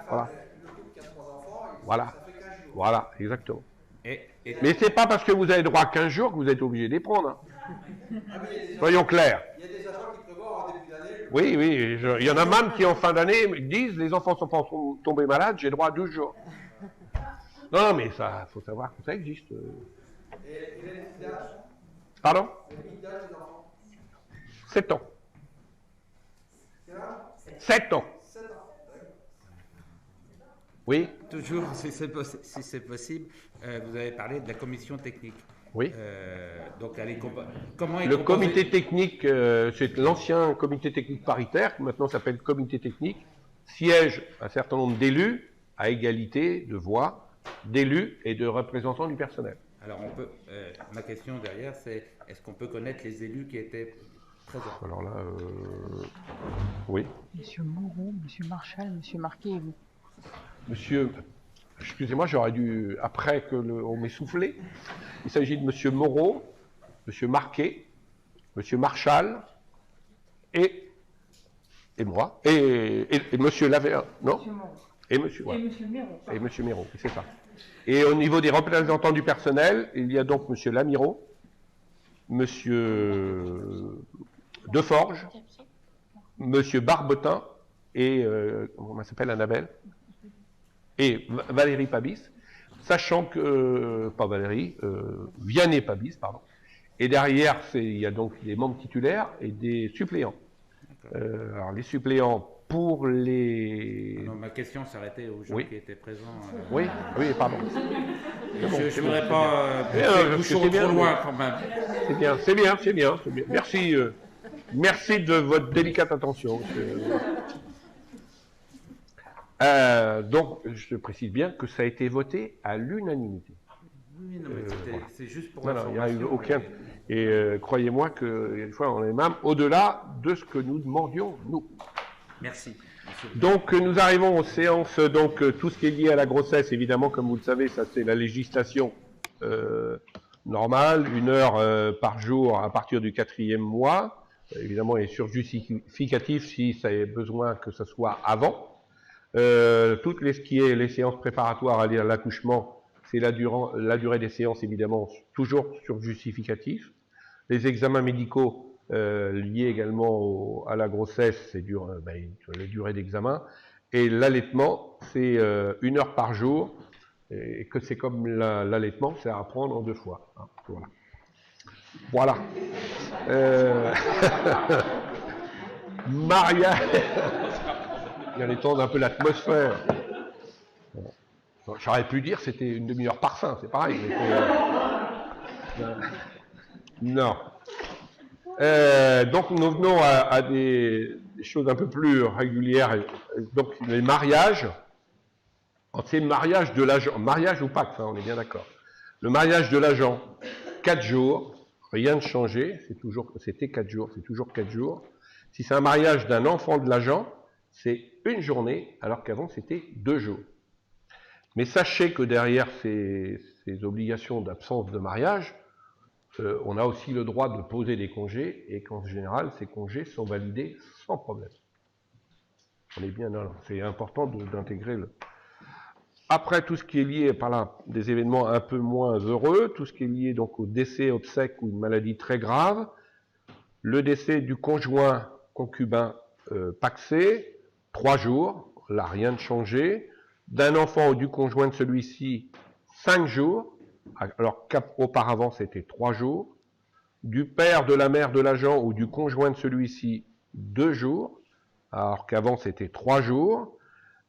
voilà. Le couple qui a 3 enfants, Voilà. ça fait 15 jours. Voilà, exactement. Et Mais c'est pas parce que vous avez droit à 15 jours que vous êtes obligé de les prendre. Hein. Soyons clairs. Il y a des agents qui prévoient en début d'année. Oui, oui. Il y en a même qui, en fin d'année, disent les enfants sont tombés malades, j'ai droit à 12 jours. Non, mais ça, faut savoir que ça existe. Et les limites d'âge? Pardon? Les limites d'âge des enfants? 7 ans. Quel âge? 7 ans. 7 ans. Oui? toujours, si c'est possible, vous avez parlé de la commission technique. Oui. Donc, comment est Le composé? comité technique, c'est l'ancien comité technique paritaire, qui maintenant s'appelle comité technique, siège un certain nombre d'élus, à égalité de voix, d'élus et de représentants du personnel. Alors, ma question derrière, c'est est-ce qu'on peut connaître les élus qui étaient présents? Alors là, oui. Monsieur Moreau, Monsieur Marchal, Monsieur Marquet et vous. Monsieur, excusez-moi, j'aurais dû, après que on m'ait soufflé, il s'agit de Monsieur Moreau, Monsieur Marquet, Monsieur Marchal et moi, et Monsieur Lavert, non? Monsieur Moreau. Et Monsieur, Et voilà. Monsieur Méro. Et Monsieur Miro, c'est ça. Et au niveau des représentants du personnel, il y a donc Monsieur Lamiro, Monsieur Deforge, Monsieur Barbotin et comment elle s'appelle, Annabelle, et Valérie Pabis, sachant que pas Valérie, Vianney Pabis, pardon. Et derrière, il y a donc des membres titulaires et des suppléants. Alors les suppléants pour les... Non, ma question s'arrêtait aux gens Oui. qui étaient présents. Oui, oui, pardon. Je ne voudrais c'est pas bien. pousser C'est bien, trop loin mais- quand même. C'est bien, c'est bien, c'est bien, c'est bien. Merci, merci de votre délicate attention. Donc, je précise bien que ça a été voté à l'unanimité. Oui, non, mais c'est juste pour Voilà, il n'y a eu l'information. aucun. Et croyez-moi que des fois, on est même au-delà de ce que nous demandions, nous. Merci. Monsieur. Donc, nous arrivons aux séances, donc tout ce qui est lié à la grossesse, évidemment, comme vous le savez, ça c'est la législation normale, 1 heure par jour à partir du 4e mois, évidemment, et sur justificatif si ça a besoin que ce soit avant. Toutes ce qui est les séances préparatoires à l'accouchement, c'est la durée des séances, évidemment, toujours sur justificatif. Les examens médicaux liés également à la grossesse, c'est la durée d'examen. Et l'allaitement, c'est 1 heure par jour. Et que c'est comme l'allaitement, c'est à apprendre en 2 fois. Hein, voilà. Maria, il y a les temps d'un peu l'atmosphère. J'aurais pu dire c'était une demi-heure par fin, c'est pareil. Non. Donc nous venons à des choses un peu plus régulières. Donc les mariages. C'est le mariage de l'agent, mariage ou pacte, hein, on est bien d'accord. Le mariage de l'agent, 4 jours, rien de changé, c'était 4 jours, c'est toujours 4 jours. Si c'est un mariage d'un enfant de l'agent, c'est 1 journée, alors qu'avant c'était 2 jours. Mais sachez que derrière ces obligations d'absence de mariage, on a aussi le droit de poser des congés, et qu'en général, ces congés sont validés sans problème. On est bien là, c'est important d'intégrer Après, tout ce qui est lié par là, des événements un peu moins heureux, tout ce qui est lié donc au décès, obsèque ou une maladie très grave, le décès du conjoint concubin pacsé, 3 jours, là rien de changé, d'un enfant ou du conjoint de celui-ci, 5 jours, alors qu'auparavant c'était 3 jours, du père, de la mère de l'agent ou du conjoint de celui-ci, 2 jours, alors qu'avant c'était 3 jours,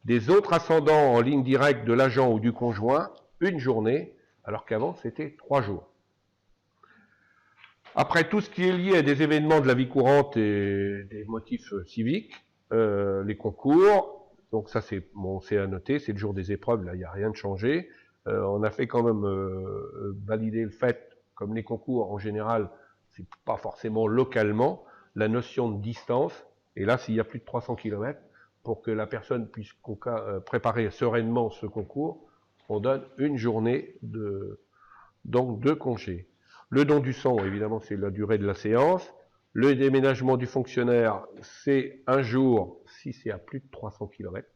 des autres ascendants en ligne directe de l'agent ou du conjoint, 1 journée, alors qu'avant c'était 3 jours. Après, tout ce qui est lié à des événements de la vie courante et des motifs civiques, les concours, donc ça c'est à noter, c'est le jour des épreuves, là il n'y a rien de changé. On a fait quand même valider le fait, comme les concours en général, c'est pas forcément localement, la notion de distance, et là s'il y a plus de 300 km, pour que la personne puisse préparer sereinement ce concours, on donne 1 journée de congé. Le don du sang, évidemment, c'est la durée de la séance. Le déménagement du fonctionnaire, c'est 1 jour si c'est à plus de 300 km.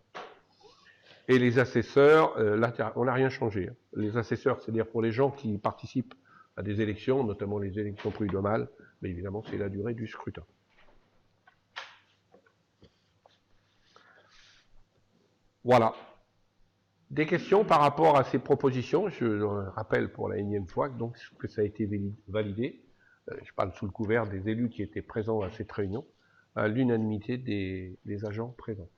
Et les assesseurs, là, on n'a rien changé. Les assesseurs, c'est-à-dire pour les gens qui participent à des élections, notamment les élections prud'homales, mais évidemment, c'est la durée du scrutin. Voilà. Des questions par rapport à ces propositions? Je rappelle pour la 1e fois donc, que ça a été validé. Je parle sous le couvert des élus qui étaient présents à cette réunion, à l'unanimité des agents présents.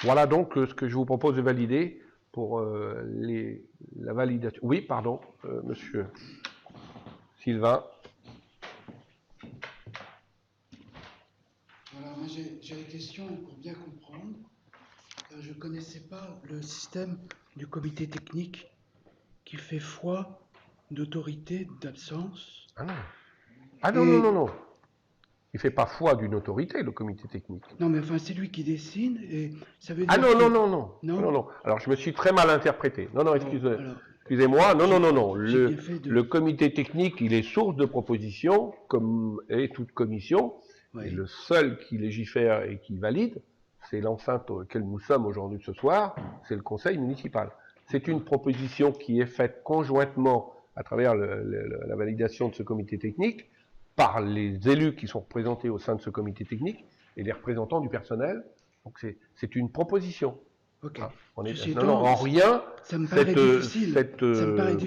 Voilà donc ce que je vous propose de valider pour la validation. Oui, pardon, monsieur Sylvain. Alors, moi j'ai une question pour bien comprendre. Je ne connaissais pas le système du comité technique qui fait foi d'autorité, d'absence. Ah non. Ah non, non, non, non. Il ne fait pas foi d'une autorité, le comité technique. Non, mais enfin, c'est lui qui décide et ça veut dire. Ah non, que... non, non, non, non. Non, non. Alors, je me suis très mal interprété. Non, non, excusez-moi. Non, non, non, non. Le comité technique, il est source de propositions, comme est toute commission. Oui. Et le seul qui légifère et qui valide, c'est l'enceinte auquel nous sommes aujourd'hui ce soir, c'est le conseil municipal. C'est une proposition qui est faite conjointement à travers la validation de ce comité technique par les élus qui sont représentés au sein de ce comité technique et les représentants du personnel. Donc c'est une proposition. Ok. Hein, en rien, cette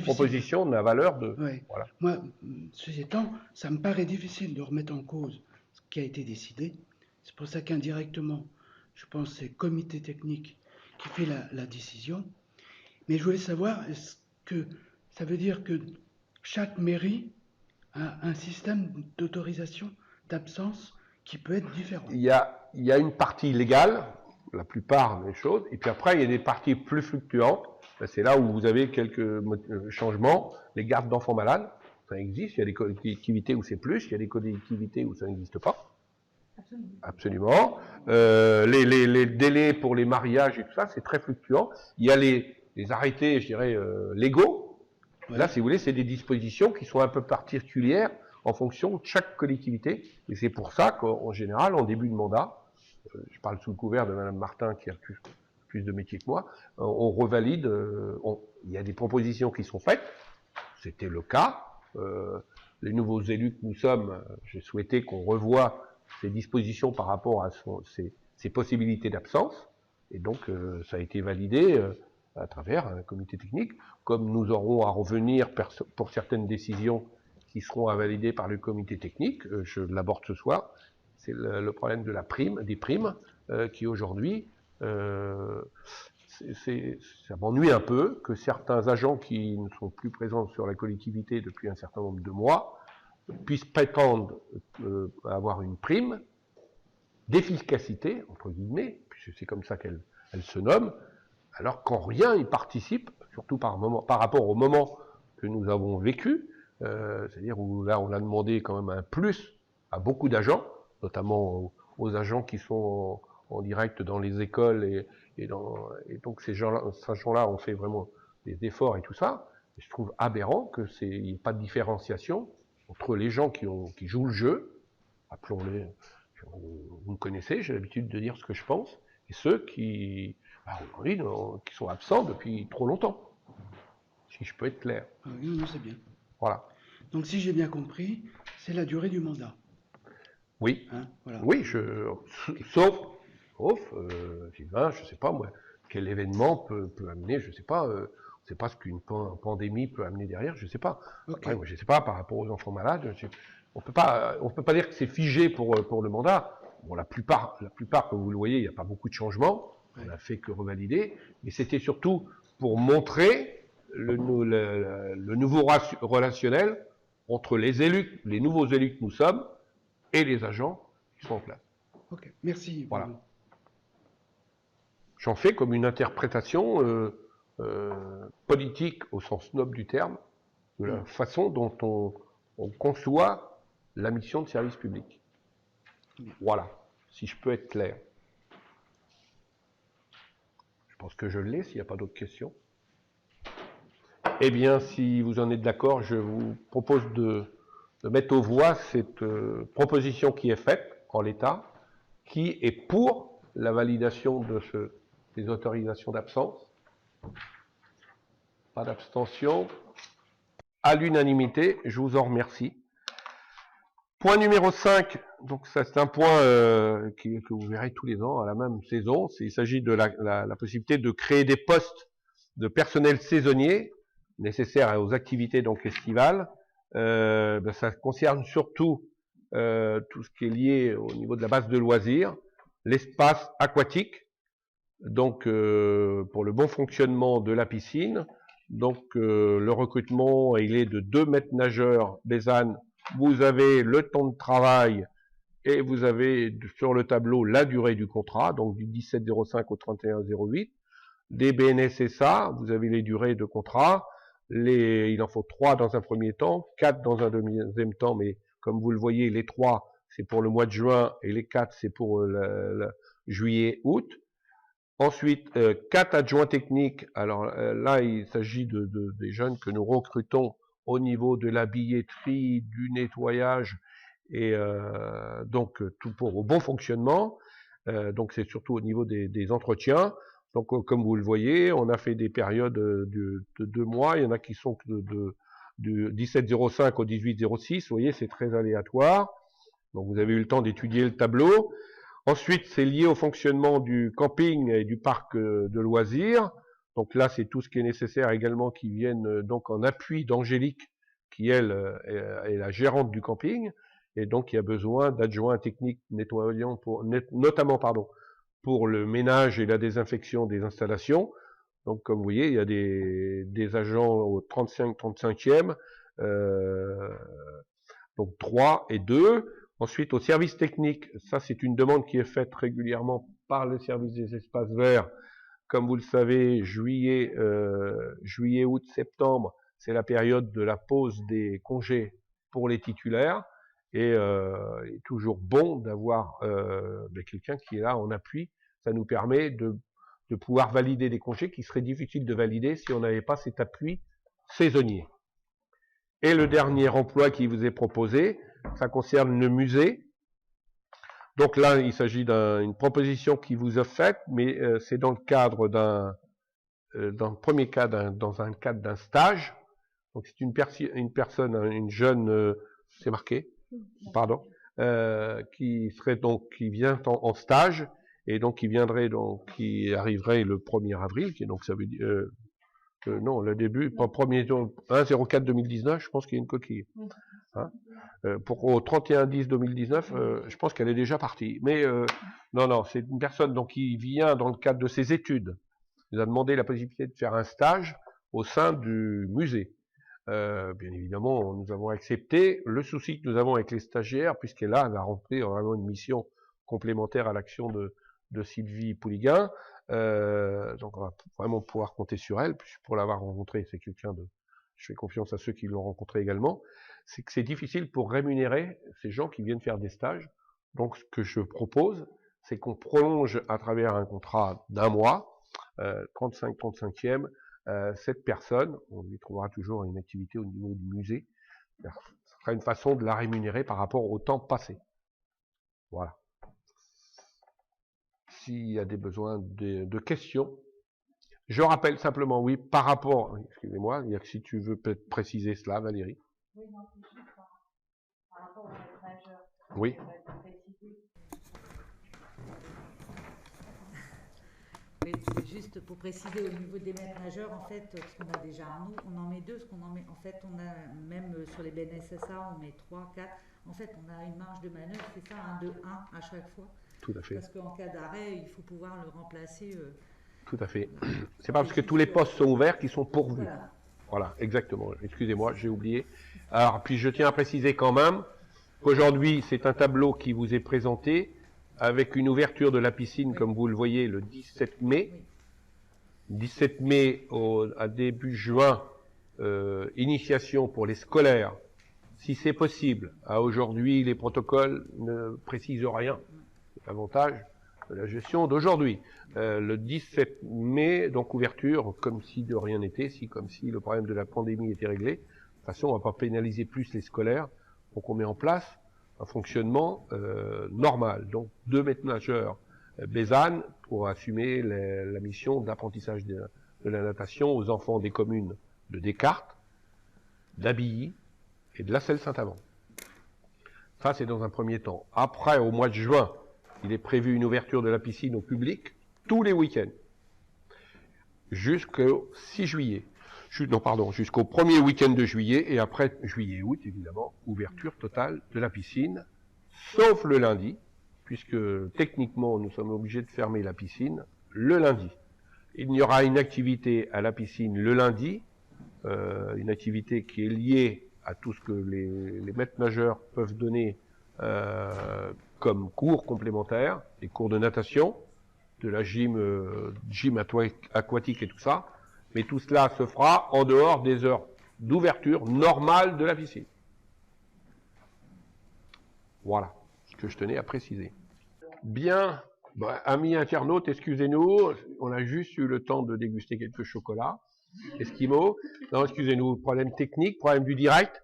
proposition n'a valeur de... Ouais. Voilà. Moi, ceci étant, ça me paraît difficile de remettre en cause ce qui a été décidé. C'est pour ça qu'indirectement, je pense que c'est le comité technique qui fait la décision. Mais je voulais savoir, est-ce que ça veut dire que chaque mairie a un système d'autorisation d'absence qui peut être différent? Il y a une partie légale, la plupart des choses, et puis après il y a des parties plus fluctuantes. C'est là où vous avez quelques changements. Les gardes d'enfants malades, ça existe. Il y a des collectivités où c'est plus, il y a des collectivités où ça n'existe pas. Absolument. Les délais pour les mariages et tout ça, c'est très fluctuant. Il y a les arrêtés, je dirais, légaux. Ouais. Là, si vous voulez, c'est des dispositions qui sont un peu particulières en fonction de chaque collectivité. Et c'est pour ça qu'en général, en début de mandat, je parle sous le couvert de Madame Martin qui a plus de métier que moi, on revalide, il y a des propositions qui sont faites. C'était le cas. Les nouveaux élus que nous sommes, j'ai souhaité qu'on revoie ces dispositions par rapport à ces possibilités d'absence, et donc ça a été validé à travers un comité technique, comme nous aurons à revenir pour certaines décisions qui seront à valider par le comité technique, je l'aborde ce soir, c'est le problème de la prime, des primes, qui aujourd'hui, ça m'ennuie un peu que certains agents qui ne sont plus présents sur la collectivité depuis un certain nombre de mois puissent prétendre avoir une prime d'efficacité, entre guillemets, puisque c'est comme ça qu'elle se nomme, alors qu'en rien ils participent, surtout par rapport au moment que nous avons vécu, c'est-à-dire où là on a demandé quand même un plus à beaucoup d'agents, notamment aux agents qui sont en direct dans les écoles, et donc ces gens-là ont fait vraiment des efforts et tout ça. Et je trouve aberrant qu'il n'y ait pas de différenciation entre les gens qui jouent le jeu, appelons-les, vous me connaissez, j'ai l'habitude de dire ce que je pense, et ceux qui, oui, qui sont absents depuis trop longtemps, si je peux être clair. Ah oui, non, c'est bien. Voilà. Donc, si j'ai bien compris, c'est la durée du mandat. Oui. Hein, voilà. Oui, sauf, Sylvain, je ne sais pas moi, quel événement peut amener, je ne sais pas, on ne sait pas ce qu'une pandémie peut amener derrière, je ne sais pas. Ok. Après, moi, je ne sais pas par rapport aux enfants malades, on peut pas dire que c'est figé pour le mandat. Bon, la plupart, comme vous le voyez, il n'y a pas beaucoup de changements, on n'a fait que revalider, mais c'était surtout pour montrer le nouveau relationnel entre les élus, les nouveaux élus que nous sommes, et les agents qui sont en place. Ok, merci. Voilà. Bruno. J'en fais comme une interprétation politique au sens noble du terme, de la façon dont on conçoit la mission de service public. Voilà, si je peux être clair. Je pense que je l'ai, s'il n'y a pas d'autres questions. Eh bien, si vous en êtes d'accord, je vous propose de mettre aux voix cette proposition qui est faite en l'état, qui est pour la validation de des autorisations d'absence. Pas d'abstention. À l'unanimité, je vous en remercie. Point numéro 5, donc ça c'est un point que vous verrez tous les ans à la même saison. Il s'agit de la possibilité de créer des postes de personnel saisonnier nécessaires aux activités donc estivales. Ça concerne surtout tout ce qui est lié au niveau de la base de loisirs, l'espace aquatique, donc pour le bon fonctionnement de la piscine. Donc le recrutement, il est de 2 maîtres nageurs Bézanne. Vous avez le temps de travail et vous avez sur le tableau la durée du contrat, donc du 17,05 au 31,08. Des BNSSA, vous avez les durées de contrat. Il en faut 3 dans un premier temps, 4 dans un deuxième temps, mais comme vous le voyez, les 3, c'est pour le mois de juin et les 4, c'est pour le juillet-août. Ensuite, 4 adjoints techniques. Alors là, il s'agit des jeunes que nous recrutons au niveau de la billetterie, du nettoyage et donc tout pour au bon fonctionnement. Donc c'est surtout au niveau des entretiens. Donc comme vous le voyez, on a fait des périodes de 2 mois. Il y en a qui sont du 17,05 au 18,06. Vous voyez, c'est très aléatoire. Donc vous avez eu le temps d'étudier le tableau. Ensuite, c'est lié au fonctionnement du camping et du parc de loisirs. Donc là, c'est tout ce qui est nécessaire également qui viennent donc en appui d'Angélique, qui elle est la gérante du camping, et donc il y a besoin d'adjoints techniques nettoyants notamment pour le ménage et la désinfection des installations. Donc comme vous voyez, il y a des agents au 35e, donc 3 et 2. Ensuite, au service technique, ça c'est une demande qui est faite régulièrement par le service des espaces verts. Comme vous le savez, juillet, août, septembre, c'est la période de la pause des congés pour les titulaires. Et il est toujours bon d'avoir quelqu'un qui est là en appui. Ça nous permet de pouvoir valider des congés qui seraient difficiles de valider si on n'avait pas cet appui saisonnier. Et le dernier emploi qui vous est proposé, ça concerne le musée. Donc là, il s'agit d'une proposition qui vous est faite, mais c'est dans le cadre dans le premier cas, dans un cadre d'un stage. Donc c'est une personne, une jeune, c'est marqué, pardon, qui vient en stage et donc qui arriverait le 1er avril, donc ça veut dire non, le début, pas 1/04 2019, je pense qu'il y a une coquille. Hein, pour au 31/10/2019, je pense qu'elle est déjà partie. Mais non, c'est une personne donc qui vient dans le cadre de ses études. Il nous a demandé la possibilité de faire un stage au sein du musée. Bien évidemment, nous avons accepté. Le souci que nous avons avec les stagiaires, puisqu'elle va remplir vraiment une mission complémentaire à l'action de Sylvie Pouliguen. Donc on va vraiment pouvoir compter sur elle, pour l'avoir rencontrée, c'est quelqu'un je fais confiance à ceux qui l'ont rencontré également, c'est que c'est difficile pour rémunérer ces gens qui viennent faire des stages. Donc ce que je propose, c'est qu'on prolonge à travers un contrat d'1 mois, 35e, cette personne, on lui trouvera toujours une activité au niveau du musée, ce sera une façon de la rémunérer par rapport au temps passé. Voilà. s'il y a des besoins de questions. Je rappelle simplement, oui, par rapport, excusez-moi, si tu veux peut-être préciser cela, Valérie. Oui, non, c'est juste par rapport au maître nageur. Oui. Oui, c'est juste pour préciser au niveau des maîtres nageurs, en fait, parce qu'on a déjà un, on en met deux, parce qu'on en met, en fait, on a même sur les BNSSA, on met 3, 4. En fait, on a une marge de manœuvre, c'est ça, 1 de 1 à chaque fois. Tout à fait. Parce qu'en cas d'arrêt, il faut pouvoir le remplacer. Tout à fait. C'est pas parce que tous les postes sont ouverts qu'ils sont pourvus. Voilà. Voilà, exactement. Excusez-moi, j'ai oublié. Alors, puis je tiens à préciser quand même qu'aujourd'hui, c'est un tableau qui vous est présenté avec une ouverture de la piscine, comme vous le voyez, le 17 mai. 17 mai à début juin, initiation pour les scolaires. Si c'est possible, à aujourd'hui, les protocoles ne précisent rien. C'est l'avantage de la gestion d'aujourd'hui. Le 17 mai, donc ouverture, comme si de rien n'était, comme si le problème de la pandémie était réglé. De toute façon, on ne va pas pénaliser plus les scolaires. Donc on met en place un fonctionnement normal. Donc 2 maîtres nageurs Bézanne pour assumer la mission d'apprentissage de la natation aux enfants des communes de Descartes, d'Abilly et de La Selle-Saint-Amand. Ça, c'est dans un premier temps. Après, au mois de juin, il est prévu une ouverture de la piscine au public tous les week-ends jusqu'au 6 juillet. Non, pardon, jusqu'au premier week-end de juillet, et après juillet-août, évidemment, ouverture totale de la piscine, sauf le lundi, puisque techniquement, nous sommes obligés de fermer la piscine le lundi. Il y aura une activité à la piscine le lundi, une activité qui est liée à tout ce que les maîtres nageurs peuvent donner comme cours complémentaires, des cours de natation, de la gym aquatique et tout ça, mais tout cela se fera en dehors des heures d'ouverture normale de la piscine. Voilà ce que je tenais à préciser. Bien, amis internautes, excusez-nous, on a juste eu le temps de déguster quelques chocolats. Esquimaux. Non, excusez-nous, problème technique, problème du direct.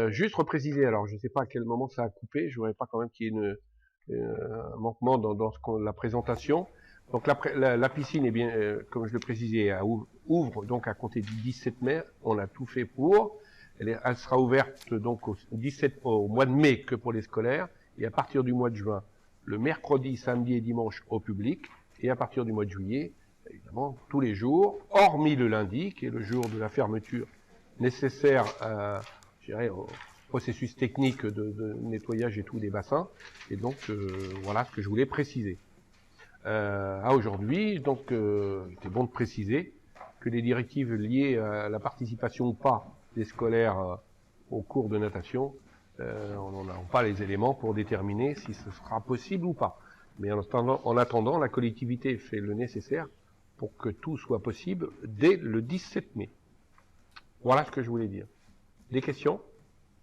Juste repréciser, alors je ne sais pas à quel moment ça a coupé, je ne voudrais pas quand même qu'il y ait un manquement dans la présentation. Donc la piscine, est bien, comme je le précisais, ouvre donc à compter du 17 mai, on a tout fait pour. Elle sera ouverte donc au mois de mai que pour les scolaires, et à partir du mois de juin, le mercredi, samedi et dimanche au public, et à partir du mois de juillet, évidemment, tous les jours, hormis le lundi, qui est le jour de la fermeture nécessaire au processus technique de nettoyage et tout des bassins. Et donc, voilà ce que je voulais préciser. À aujourd'hui, donc, c'est bon de préciser que les directives liées à la participation ou pas des scolaires au cours de natation, on n'a pas les éléments pour déterminer si ce sera possible ou pas. Mais en attendant, la collectivité fait le nécessaire pour que tout soit possible dès le 17 mai. Voilà ce que je voulais dire. Des questions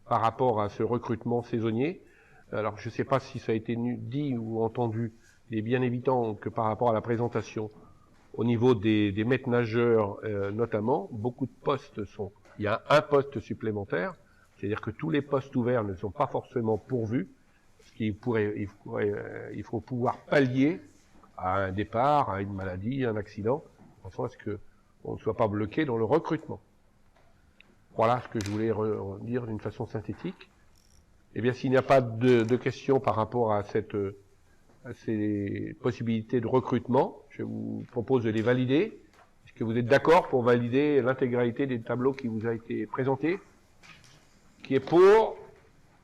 par rapport à ce recrutement saisonnier? Alors, je ne sais pas si ça a été dit ou entendu, il est bien évident que par rapport à la présentation, au niveau des maîtres nageurs notamment, beaucoup de postes sont... Il y a un poste supplémentaire, c'est-à-dire que tous les postes ouverts ne sont pas forcément pourvus, parce qu'il faut pouvoir pallier à un départ, à une maladie, un accident, en sorte qu'on ne soit pas bloqué dans le recrutement. Voilà ce que je voulais dire d'une façon synthétique. Eh bien, s'il n'y a pas de questions par rapport à ces possibilités de recrutement, je vous propose de les valider. Est-ce que vous êtes d'accord pour valider l'intégralité des tableaux qui vous a été présentés? Qui est pour?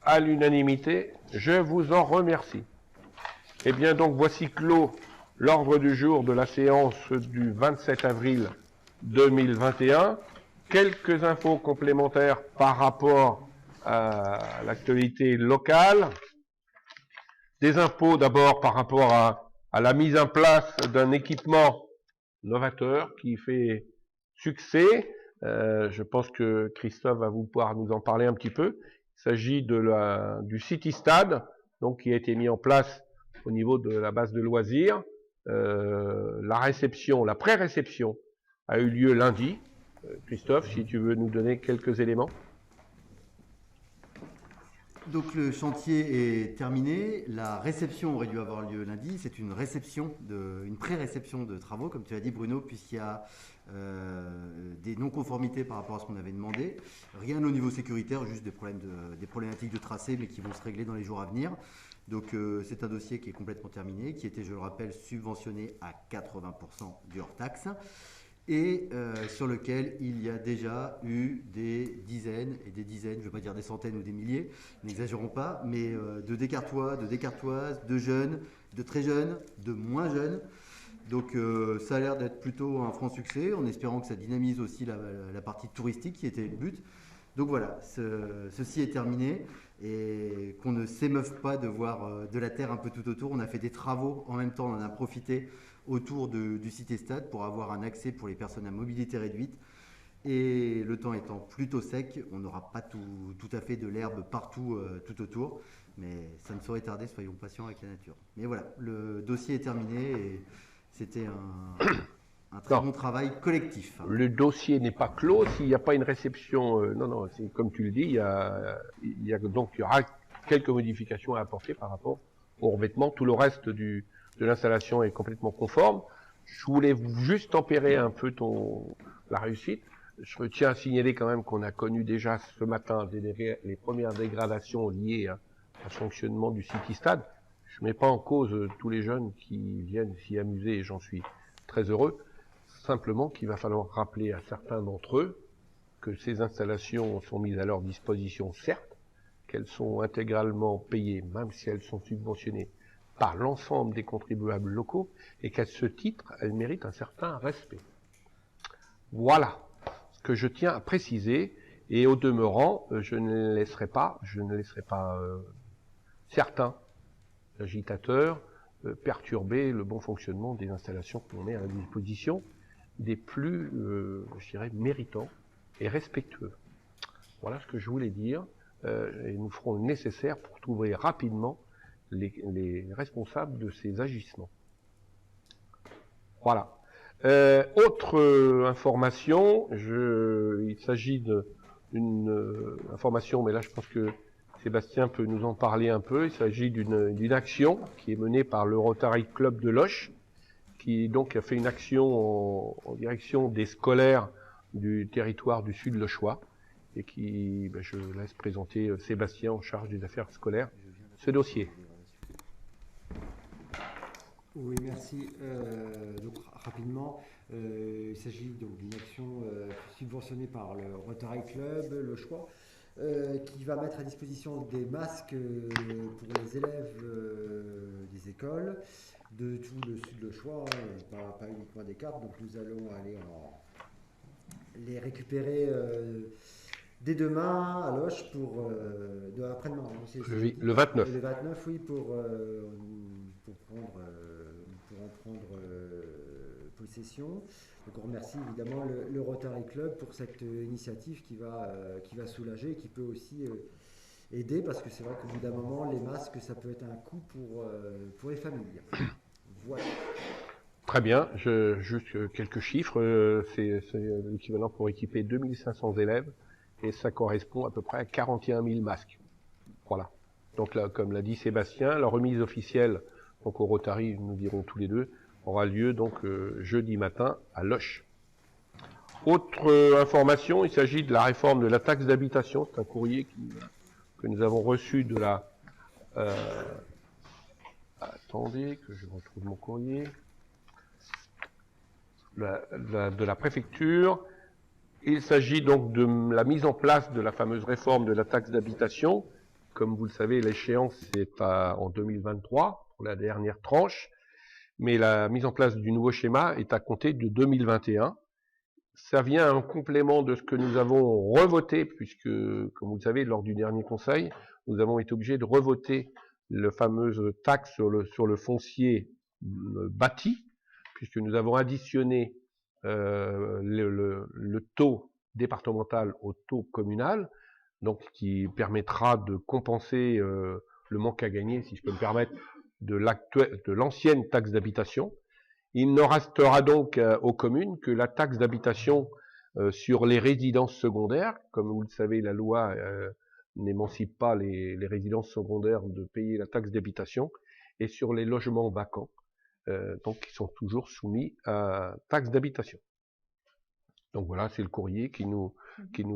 À l'unanimité, je vous en remercie. Eh bien, donc, voici clos l'ordre du jour de la séance du 27 avril 2021. Quelques infos complémentaires par rapport à l'actualité locale. Des infos d'abord par rapport à la mise en place d'un équipement novateur qui fait succès. Je pense que Christophe va pouvoir nous en parler un petit peu. Il s'agit du City Stade, donc qui a été mis en place au niveau de la base de loisirs. La pré-réception a eu lieu lundi. Christophe, si tu veux nous donner quelques éléments. Donc le chantier est terminé. La réception aurait dû avoir lieu lundi. C'est une pré-réception de travaux, comme tu l'as dit Bruno, puisqu'il y a des non-conformités par rapport à ce qu'on avait demandé. Rien au niveau sécuritaire, juste des problématiques de tracé, mais qui vont se régler dans les jours à venir. Donc c'est un dossier qui est complètement terminé, qui était, je le rappelle, subventionné à 80% du hors-taxe, et sur lequel il y a déjà eu des dizaines et des dizaines, je ne veux pas dire des centaines ou des milliers, n'exagérons pas, mais de décartois, de décartoises, de jeunes, de très jeunes, de moins jeunes. Donc ça a l'air d'être plutôt un franc succès, en espérant que ça dynamise aussi la partie touristique qui était le but. Donc voilà, ceci est terminé, et qu'on ne s'émeuve pas de voir de la terre un peu tout autour. On a fait des travaux en même temps, on en a profité autour du cité-stade pour avoir un accès pour les personnes à mobilité réduite. Et le temps étant plutôt sec, on n'aura pas tout à fait de l'herbe partout tout autour, mais ça ne saurait tarder, soyons patients avec la nature. Mais voilà, le dossier est terminé et c'était un très bon travail collectif. Le dossier n'est pas clos s'il n'y a pas une réception. Non, c'est comme tu le dis, il y aura quelques modifications à apporter par rapport au revêtement. Tout le reste de l'installation est complètement conforme. Je voulais juste tempérer un peu la réussite. Je tiens à signaler quand même qu'on a connu déjà ce matin les premières dégradations liées au fonctionnement du City Stade. Je ne mets pas en cause tous les jeunes qui viennent s'y amuser, et j'en suis très heureux. Simplement qu'il va falloir rappeler à certains d'entre eux que ces installations sont mises à leur disposition, certes, qu'elles sont intégralement payées, même si elles sont subventionnées par l'ensemble des contribuables locaux, et qu'à ce titre, elles méritent un certain respect. Voilà ce que je tiens à préciser, et au demeurant, je ne laisserai pas certains agitateurs perturber le bon fonctionnement des installations qu'on met à la disposition des plus, je dirais, méritants et respectueux. Voilà ce que je voulais dire, et nous ferons le nécessaire pour trouver rapidement les responsables de ces agissements. Voilà. Autre information, il s'agit d'une information, mais là je pense que Sébastien peut nous en parler un peu. Il s'agit d'une action qui est menée par le Rotary Club de Loches, qui donc a fait une action en direction des scolaires du territoire du sud lochois, et qui, je laisse présenter Sébastien en charge des affaires scolaires, ce dossier. Oui, merci. Donc rapidement, il s'agit donc d'une action subventionnée par le Rotary Club lochois, qui va mettre à disposition des masques pour les élèves des écoles de tout le sud lochois, pas uniquement des Cartes. Donc nous allons aller les récupérer dès demain à Loches après-demain. Le 29. Le 29, oui, pour en prendre possession. Donc on remercie évidemment le Rotary Club pour cette initiative qui va soulager, qui peut aussi aider, parce que c'est vrai qu'au bout d'un moment, les masques, ça peut être un coût pour les familles. Voilà. Très bien, juste quelques chiffres, c'est l'équivalent pour équiper 2500 élèves, et ça correspond à peu près à 41 000 masques. Voilà. Donc là, comme l'a dit Sébastien, la remise officielle, donc au Rotary, nous dirons tous les deux, aura lieu donc jeudi matin à Loches. Autre information, il s'agit de la réforme de la taxe d'habitation. C'est un courrier que nous avons reçu de la... attendez, que je retrouve mon courrier. De la préfecture. Il s'agit donc de la mise en place de la fameuse réforme de la taxe d'habitation. Comme vous le savez, l'échéance est en 2023, pour la dernière tranche. Mais la mise en place du nouveau schéma est à compter de 2021. Ça vient en complément de ce que nous avons revoté, puisque, comme vous le savez, lors du dernier conseil, nous avons été obligés de revoter la fameuse taxe sur le foncier bâti, puisque nous avons additionné le taux départemental au taux communal, donc qui permettra de compenser le manque à gagner, si je peux me permettre, de l'ancienne taxe d'habitation. Il ne restera donc aux communes que la taxe d'habitation sur les résidences secondaires. Comme vous le savez, la loi n'émancipe pas les résidences secondaires de payer la taxe d'habitation, et sur les logements vacants, donc qui sont toujours soumis à taxe d'habitation. Donc voilà, c'est le courrier qui nous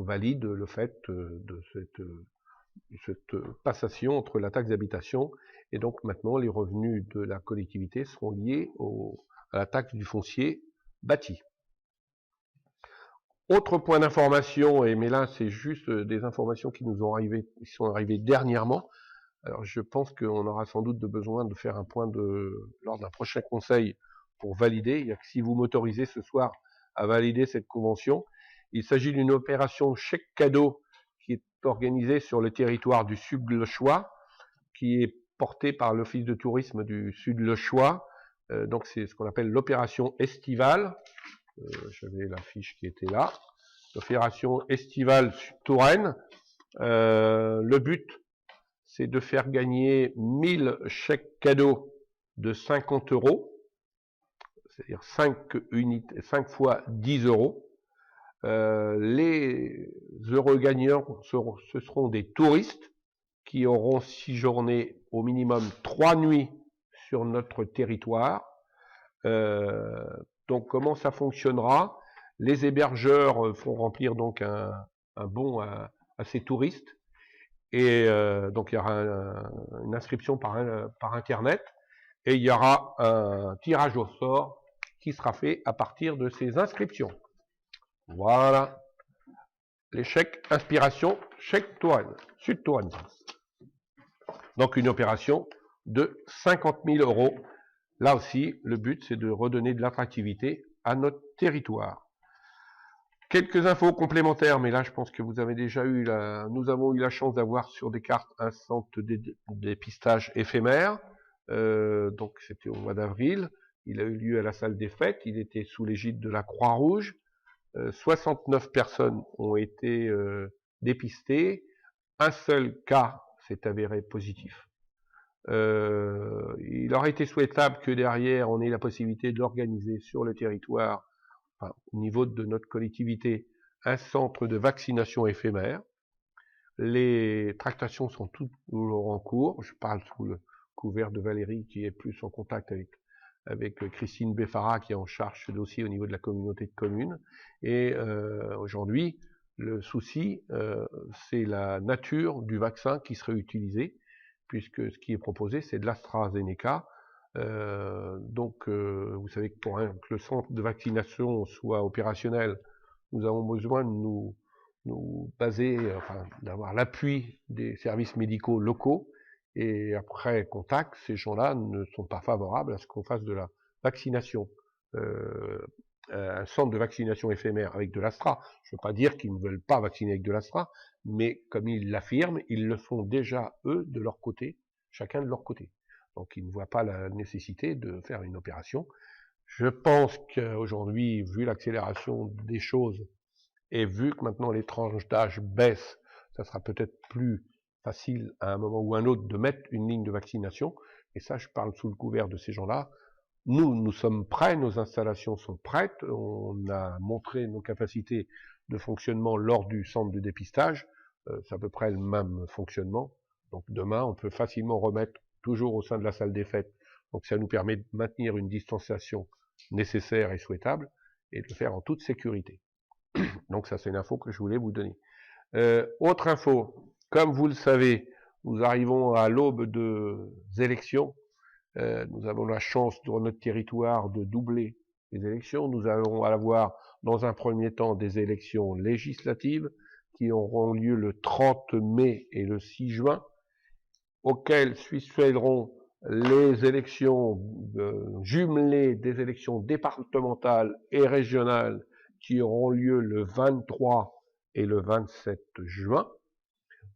valide le fait de cette passation entre la taxe d'habitation, et donc maintenant les revenus de la collectivité seront liés à la taxe du foncier bâti. Autre point d'information, mais là c'est juste des informations qui sont arrivées dernièrement. Alors je pense qu'on aura sans doute besoin de faire un point lors d'un prochain conseil pour valider. Il y a que si vous m'autorisez ce soir à valider cette convention. Il s'agit d'une opération chèque cadeau qui est organisée sur le territoire du Sud-Le-Choix, qui est portée par l'Office de tourisme du Sud-Le-Choix. Donc c'est ce qu'on appelle l'opération estivale. J'avais la fiche qui était là. L'opération estivale Touraine. Le but, c'est de faire gagner 1000 chèques cadeaux de 50 €, c'est-à-dire 5 fois 10 €. Les heureux gagnants, ce seront des touristes qui auront séjourné au minimum 3 nuits sur notre territoire. Donc comment ça fonctionnera? Les hébergeurs font remplir donc un bon à ces touristes, et donc il y aura une inscription par internet, et il y aura un tirage au sort qui sera fait à partir de ces inscriptions. Voilà. Les chèques Inspiration, chèque Touraine, Sud Touraine. Donc une opération de 50 000 €. Là aussi, le but, c'est de redonner de l'attractivité à notre territoire. Quelques infos complémentaires, mais là, je pense que vous avez déjà eu nous avons eu la chance d'avoir sur des cartes un centre de dépistage éphémère. Donc, c'était au mois d'avril. Il a eu lieu à la salle des fêtes. Il était sous l'égide de la Croix-Rouge. 69 personnes ont été dépistées. Un seul cas s'est avéré positif. Il aurait été souhaitable que derrière, on ait la possibilité d'organiser sur le territoire, enfin, au niveau de notre collectivité, un centre de vaccination éphémère. Les tractations sont toujours en cours. Je parle sous le couvert de Valérie, qui est plus en contact avec Christine Beffara, qui est en charge ce dossier au niveau de la communauté de communes. Et aujourd'hui, le souci, c'est la nature du vaccin qui serait utilisé, puisque ce qui est proposé, c'est de l'AstraZeneca. Donc, vous savez que pour que le centre de vaccination soit opérationnel, nous avons besoin de nous baser, enfin, d'avoir l'appui des services médicaux locaux. Et après contact, ces gens-là ne sont pas favorables à ce qu'on fasse de la vaccination. Un centre de vaccination éphémère avec de l'Astra. Je ne veux pas dire qu'ils ne veulent pas vacciner avec de l'Astra, mais comme ils l'affirment, ils le font déjà, eux, de leur côté, chacun de leur côté. Donc ils ne voient pas la nécessité de faire une opération. Je pense qu'aujourd'hui, vu l'accélération des choses, et vu que maintenant les tranches d'âge baissent, ça sera peut-être plus facile à un moment ou à un autre de mettre une ligne de vaccination. Et ça, je parle sous le couvert de ces gens-là. Nous sommes prêts, nos installations sont prêtes, on a montré nos capacités de fonctionnement lors du centre de dépistage, c'est à peu près le même fonctionnement. Donc demain, on peut facilement remettre toujours au sein de la salle des fêtes. Donc ça nous permet de maintenir une distanciation nécessaire et souhaitable, et de le faire en toute sécurité. Donc ça, c'est une info que je voulais vous donner. Autre info, comme vous le savez, nous arrivons à l'aube des élections. Nous avons la chance dans notre territoire de doubler les élections. Nous allons avoir dans un premier temps des élections législatives qui auront lieu le 30 mai et le 6 juin, auxquelles succéderont les élections jumelées des élections départementales et régionales qui auront lieu le 23 et le 27 juin.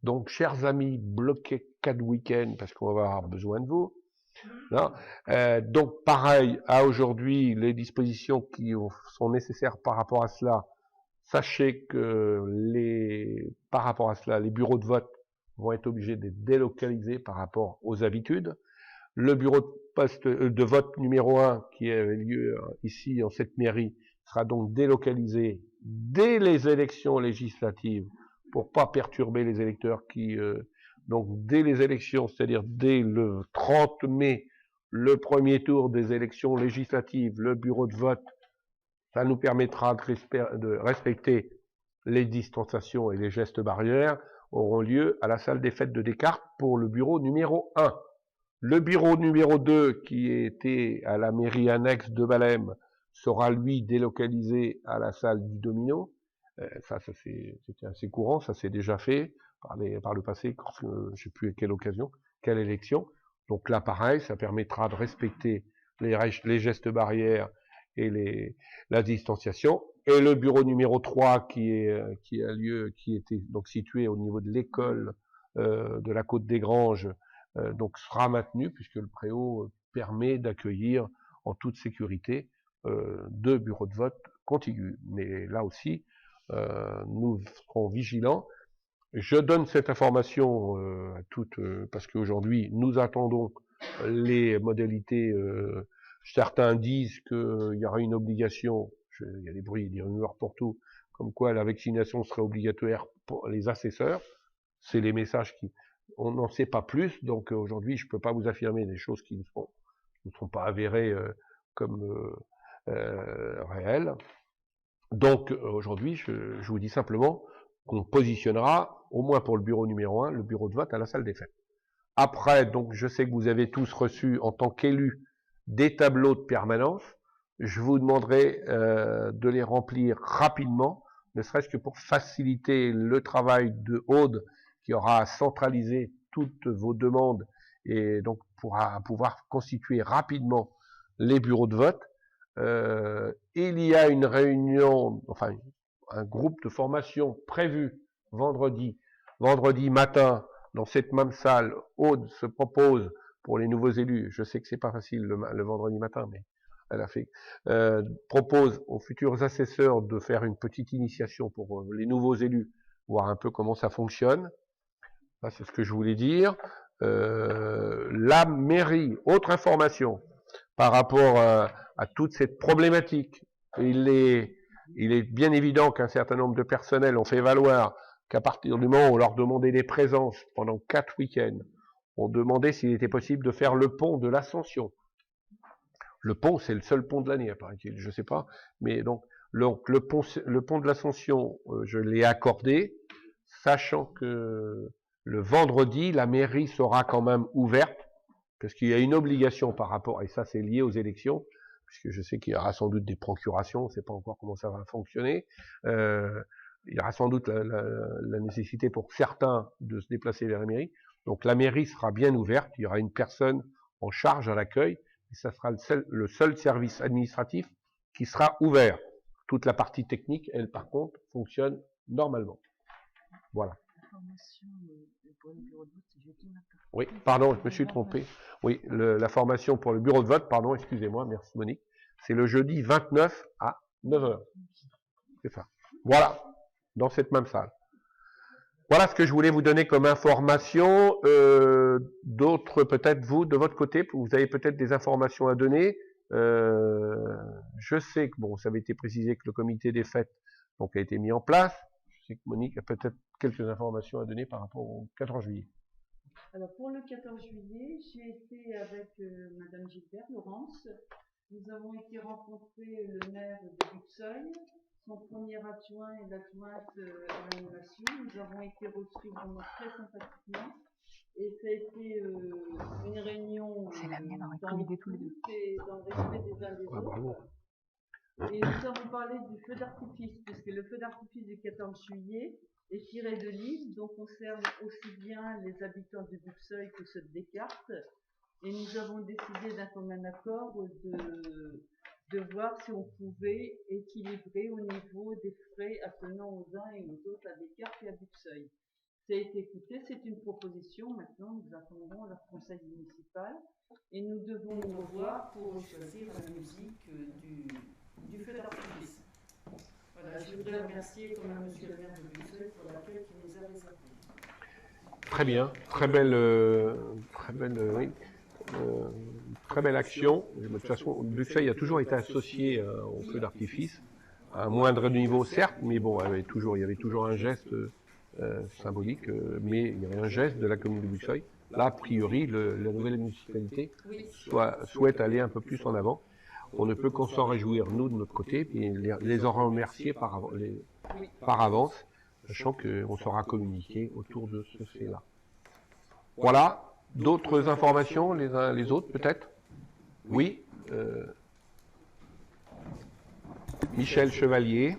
Donc, chers amis, bloquez 4 week-ends parce qu'on va avoir besoin de vous. Donc, pareil, à aujourd'hui, les dispositions qui sont nécessaires par rapport à cela, sachez que par rapport à cela, les bureaux de vote vont être obligés d'être délocalisés par rapport aux habitudes. Le bureau de vote numéro 1, qui a lieu ici en cette mairie, sera donc délocalisé dès les élections législatives pour pas perturber les électeurs donc dès les élections, c'est-à-dire dès le 30 mai, le premier tour des élections législatives, le bureau de vote, ça nous permettra de respecter les distanciations et les gestes barrières, auront lieu à la salle des fêtes de Descartes pour le bureau numéro 1. Le bureau numéro 2, qui était à la mairie annexe de Balhem, sera lui délocalisé à la salle du Domino. Ça c'était assez courant, ça s'est déjà fait par le passé, je ne sais plus à quelle occasion, quelle élection. Donc là, pareil, ça permettra de respecter les gestes barrières et la distanciation. Et le bureau numéro 3 qui était donc situé au niveau de l'école de la Côte des Granges, donc sera maintenu puisque le préau permet d'accueillir en toute sécurité 2 bureaux de vote contigus. Mais là aussi, nous serons vigilants. Je donne cette information à toutes parce qu'aujourd'hui nous attendons les modalités. Certains disent qu'il y aura une obligation. Il y a des bruits, des rumeurs pour tout, comme quoi la vaccination serait obligatoire pour les assesseurs. C'est les messages on n'en sait pas plus, donc aujourd'hui je ne peux pas vous affirmer des choses qui ne seront pas avérées comme réelles. Donc aujourd'hui je vous dis simplement qu'on positionnera, au moins pour le bureau numéro 1, le bureau de vote à la salle des fêtes. Après, donc je sais que vous avez tous reçu en tant qu'élus des tableaux de permanence. Je vous demanderai de les remplir rapidement, ne serait-ce que pour faciliter le travail de Aude, qui aura à centraliser toutes vos demandes et donc pourra pouvoir constituer rapidement les bureaux de vote. Il y a une réunion, enfin un groupe de formation prévu vendredi matin dans cette même salle. Aude se propose pour les nouveaux élus, je sais que c'est pas facile le vendredi matin, mais elle a fait, propose aux futurs assesseurs de faire une petite initiation pour les nouveaux élus, voir un peu comment ça fonctionne. Ça, c'est ce que je voulais dire. La mairie, autre information par rapport à toute cette problématique. Il est bien évident qu'un certain nombre de personnels ont fait valoir qu'à partir du moment où on leur demandait des présences pendant 4 week-ends, on demandait s'il était possible de faire le pont de l'Ascension. Le pont, c'est le seul pont de l'année, paraît-il, je ne sais pas. Mais donc le pont de l'Ascension, je l'ai accordé, sachant que le vendredi, la mairie sera quand même ouverte, parce qu'il y a une obligation par rapport, et ça c'est lié aux élections, puisque je sais qu'il y aura sans doute des procurations, on ne sait pas encore comment ça va fonctionner. Il y aura sans doute la nécessité pour certains de se déplacer vers la mairie. Donc la mairie sera bien ouverte, il y aura une personne en charge à l'accueil, et ça sera le seul service administratif qui sera ouvert. Toute la partie technique, elle par contre, fonctionne normalement. Voilà. Oui, pardon, je me suis trompé. Oui, la formation pour le bureau de vote, pardon, excusez-moi, merci Monique. C'est le jeudi 29 à 9h. C'est ça. Voilà, dans cette même salle. Voilà ce que je voulais vous donner comme information. D'autres, peut-être vous, de votre côté, vous avez peut-être des informations à donner. Je sais que, bon, ça avait été précisé que le comité des fêtes donc, a été mis en place. Je sais que Monique a peut-être quelques informations à donner par rapport au 14 juillet. Alors, pour le 14 juillet, j'ai été avec Madame Gilbert, Laurence. Nous avons été rencontrer le maire de Luxeuil, son premier adjoint et l'adjointe à l'animation. Nous avons été reçus vraiment très sympathiquement. Et ça a été une réunion dans l'écoute et dans le respect des uns des autres. Et nous avons parlé du feu d'artifice, puisque le feu d'artifice du 14 juillet est tiré de l'île, donc concerne aussi bien les habitants de Luxeuil que ceux de Descartes. Et nous avons décidé d'un commun accord de voir si on pouvait équilibrer au niveau des frais attenant aux uns et aux autres à Descartes et à Luxeuil. Ça a été écouté, c'est une proposition. Maintenant, nous attendrons leur conseil municipal et nous devons nous revoir pour choisir la musique du feu d'artifice. Voilà, je voudrais remercier quand même monsieur le maire de Luxeuil pour l'accueil qu'il nous a réservé. Très bien, très belle action. De toute façon, Luxeuil a toujours été associé au feu d'artifice, à un moindre niveau certes, mais bon, il y avait toujours un geste symbolique, mais il y avait un geste de la commune de Buxeuil. Là, a priori, la nouvelle municipalité souhaite aller un peu plus en avant. On ne peut qu'en s'en réjouir, nous, de notre côté, et les en remercier par avance, sachant qu'on sera communiqué autour de ce fait-là. Voilà. D'autres informations, les uns les autres, peut-être? Oui. Michel Chevalier.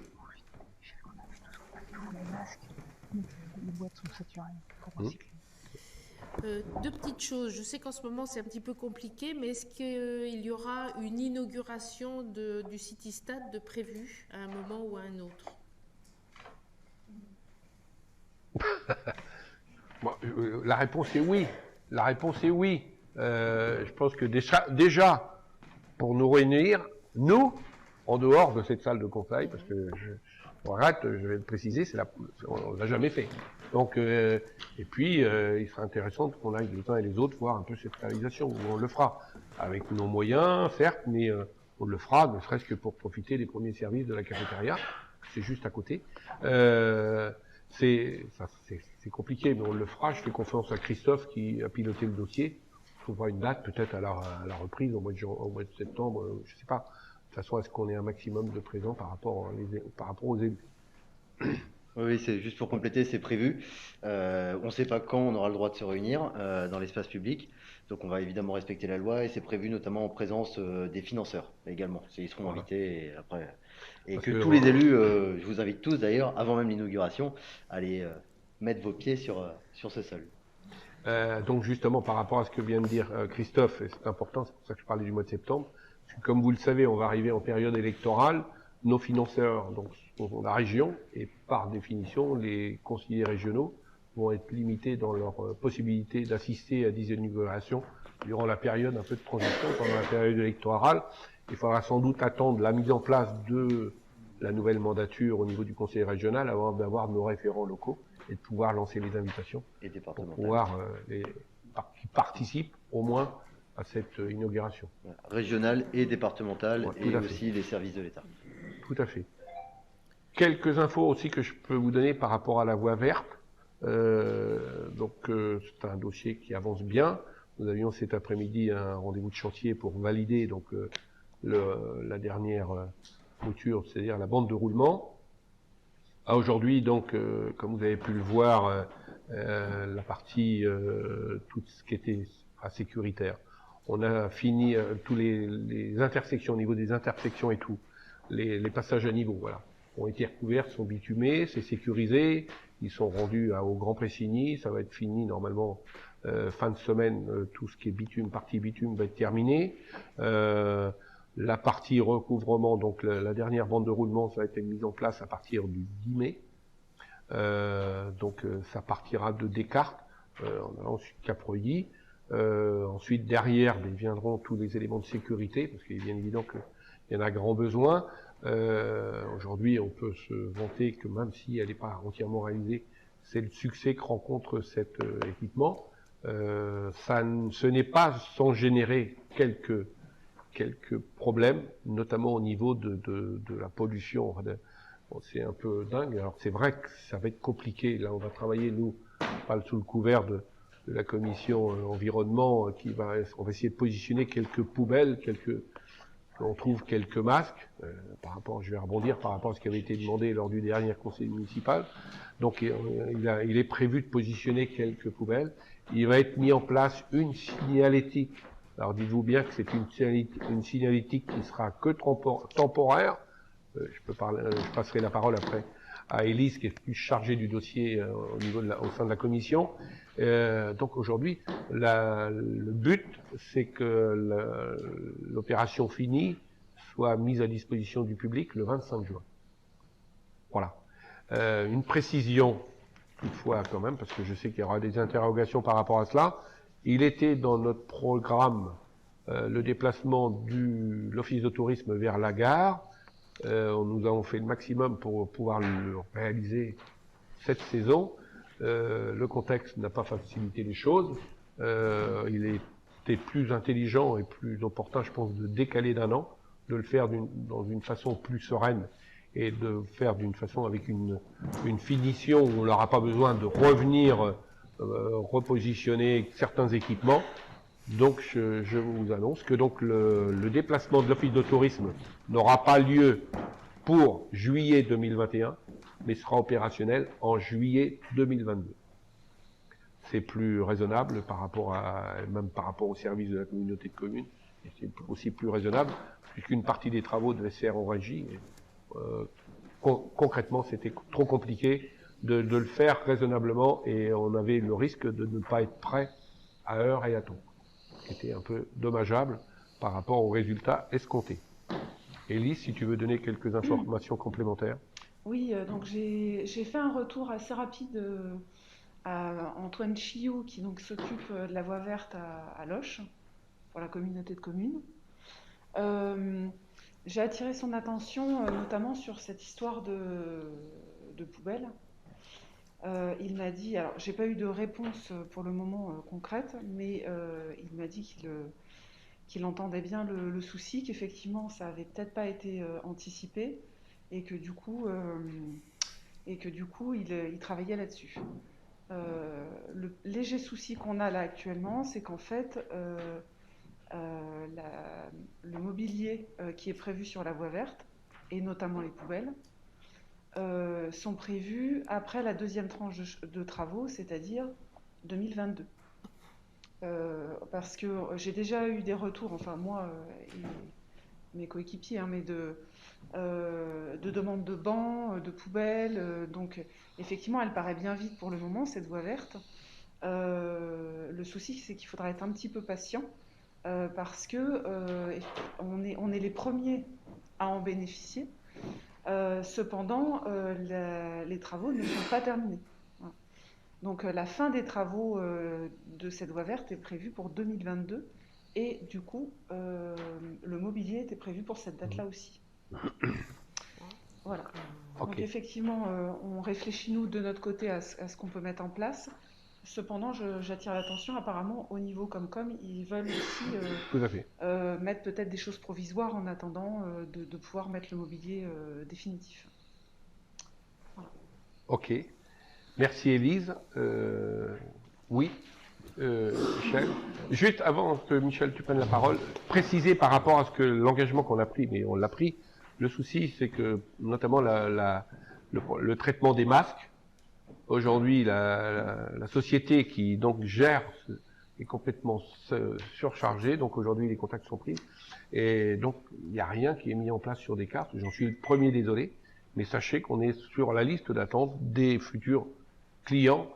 Les boîtes sont saturées. Deux petites choses. Je sais qu'en ce moment c'est un petit peu compliqué, mais est-ce qu'il y aura une inauguration du City-Stade de prévu à un moment ou à un autre? Bon, la réponse est oui. La réponse est oui. Je pense que déjà, pour nous réunir, nous, en dehors de cette salle de conseil, parce que je regrette, je vais le préciser, on ne l'a jamais fait. Donc, et puis, il sera intéressant qu'on aille les uns et les autres voir un peu cette réalisation. On le fera avec nos moyens, certes, mais on le fera, ne serait-ce que pour profiter des premiers services de la cafétéria. C'est juste à côté. C'est compliqué, mais on le fera. Je fais confiance à Christophe qui a piloté le dossier. On trouvera une date peut-être à la reprise au mois de septembre, je ne sais pas. De toute façon, est-ce qu'on ait un maximum de présents par rapport aux élus? Oui, c'est juste pour compléter, c'est prévu. On ne sait pas quand on aura le droit de se réunir dans l'espace public. Donc on va évidemment respecter la loi et c'est prévu notamment en présence des financeurs également. Ils seront invités et que tous les élus, je vous invite tous d'ailleurs, avant même l'inauguration, à aller mettre vos pieds sur ce sol. Donc justement, par rapport à ce que vient de dire Christophe, et c'est important, c'est pour ça que je parlais du mois de septembre, parce que comme vous le savez, on va arriver en période électorale, nos financeurs donc, sont la région, et par définition, les conseillers régionaux vont être limités dans leur possibilité d'assister à des inaugurations durant la période un peu de transition, pendant la période électorale. Il faudra sans doute attendre la mise en place de la nouvelle mandature au niveau du conseil régional avant d'avoir nos référents locaux et de pouvoir lancer les invitations et pour pouvoir qui participent au moins à cette inauguration. Régionale et départementale et aussi les services de l'État. Tout à fait. Quelques infos aussi que je peux vous donner par rapport à la voie verte. C'est un dossier qui avance bien. Nous avions cet après-midi un rendez-vous de chantier pour valider donc la dernière mouture, c'est-à-dire la bande de roulement. Aujourd'hui, donc, comme vous avez pu le voir, la partie tout ce qui était sécuritaire. On a fini tous les intersections, au niveau des intersections et tout, les passages à niveau, voilà, ont été recouverts, sont bitumés, c'est sécurisé, ils sont rendus au Grand Pressigny, ça va être fini normalement fin de semaine, tout ce qui est bitume, partie bitume va être terminé. La partie recouvrement, donc la dernière bande de roulement, ça va être mise en place à partir du 10 mai. Ça partira de Descartes en allant sur Cap-Reuilly. Ensuite, derrière, viendront tous les éléments de sécurité, parce qu'il est bien évident qu'il y en a grand besoin. Aujourd'hui, on peut se vanter que même si elle n'est pas entièrement réalisée, c'est le succès que rencontre cet équipement. Ce n'est pas sans générer quelques problèmes, notamment au niveau de la pollution. C'est un peu dingue. Alors c'est vrai que ça va être compliqué. Là, on va travailler, nous, on parle sous le couvert de la commission environnement, on va essayer de positionner quelques poubelles, on trouve quelques masques, je vais rebondir par rapport à ce qui avait été demandé lors du dernier conseil municipal. Donc il est prévu de positionner quelques poubelles. Il va être mis en place une signalétique. Alors dites-vous bien que c'est une signalétique qui sera que temporaire. Je passerai la parole après à Élise qui est plus chargée du dossier au sein de la commission. Donc aujourd'hui, le but, c'est que l'opération finie soit mise à disposition du public le 25 juin. Voilà. Une précision, toutefois quand même, parce que je sais qu'il y aura des interrogations par rapport à cela. Il était dans notre programme le déplacement de l'office de tourisme vers la gare. Nous avons fait le maximum pour pouvoir le réaliser cette saison. Le contexte n'a pas facilité les choses. Il était plus intelligent et plus opportun, je pense, de décaler d'un an, de le faire dans une façon plus sereine et de faire d'une façon avec une finition où on n'aura pas besoin de revenir repositionner certains équipements. Donc je vous annonce que donc le déplacement de l'Office de tourisme n'aura pas lieu pour juillet 2021, mais sera opérationnel en juillet 2022. C'est plus raisonnable même par rapport au service de la communauté de communes, et c'est aussi plus raisonnable, puisqu'une partie des travaux devait se faire en régie. Concrètement, c'était trop compliqué de le faire raisonnablement, et on avait le risque de ne pas être prêt à heure et à temps, ce qui était un peu dommageable par rapport aux résultats escomptés. Élise, si tu veux donner quelques informations complémentaires. Oui, donc j'ai fait un retour assez rapide à Antoine Chiou, qui donc s'occupe de la voie verte à Loches, pour la communauté de communes. J'ai attiré son attention notamment sur cette histoire de poubelles. Il m'a dit, alors j'ai pas eu de réponse pour le moment concrète, mais il m'a dit qu'il entendait bien le souci, qu'effectivement ça avait peut-être pas été anticipé, et que du coup il travaillait là-dessus. Le léger souci qu'on a là actuellement, c'est qu'en fait le mobilier qui est prévu sur la voie verte, et notamment les poubelles, sont prévus après la deuxième tranche de travaux, c'est-à-dire 2022. Parce que j'ai déjà eu des retours, enfin moi et mes coéquipiers, mais de demandes de bancs, de poubelles, donc effectivement elle paraît bien vide pour le moment, cette voie verte. Le souci, c'est qu'il faudra être un petit peu patient, parce que on est les premiers à en bénéficier. Cependant, les travaux ne sont pas terminés. Voilà. Donc la fin des travaux de cette voie verte est prévue pour 2022, et du coup le mobilier était prévu pour cette date-là aussi. Voilà. Okay. Donc effectivement, on réfléchit nous de notre côté à ce qu'on peut mettre en place. Cependant, j'attire l'attention, apparemment, au niveau Comcom, ils veulent aussi mettre peut-être des choses provisoires en attendant de pouvoir mettre le mobilier définitif. Voilà. Ok. Merci Élise. Oui, Michel. Juste avant que Michel, tu prennes la parole, préciser par rapport à ce que l'engagement qu'on a pris, mais on l'a pris, le souci, c'est que notamment le traitement des masques, aujourd'hui, la société qui donc gère est complètement surchargée, donc aujourd'hui les contacts sont pris, et donc il n'y a rien qui est mis en place sur des cartes. J'en suis le premier désolé, mais sachez qu'on est sur la liste d'attente des futurs clients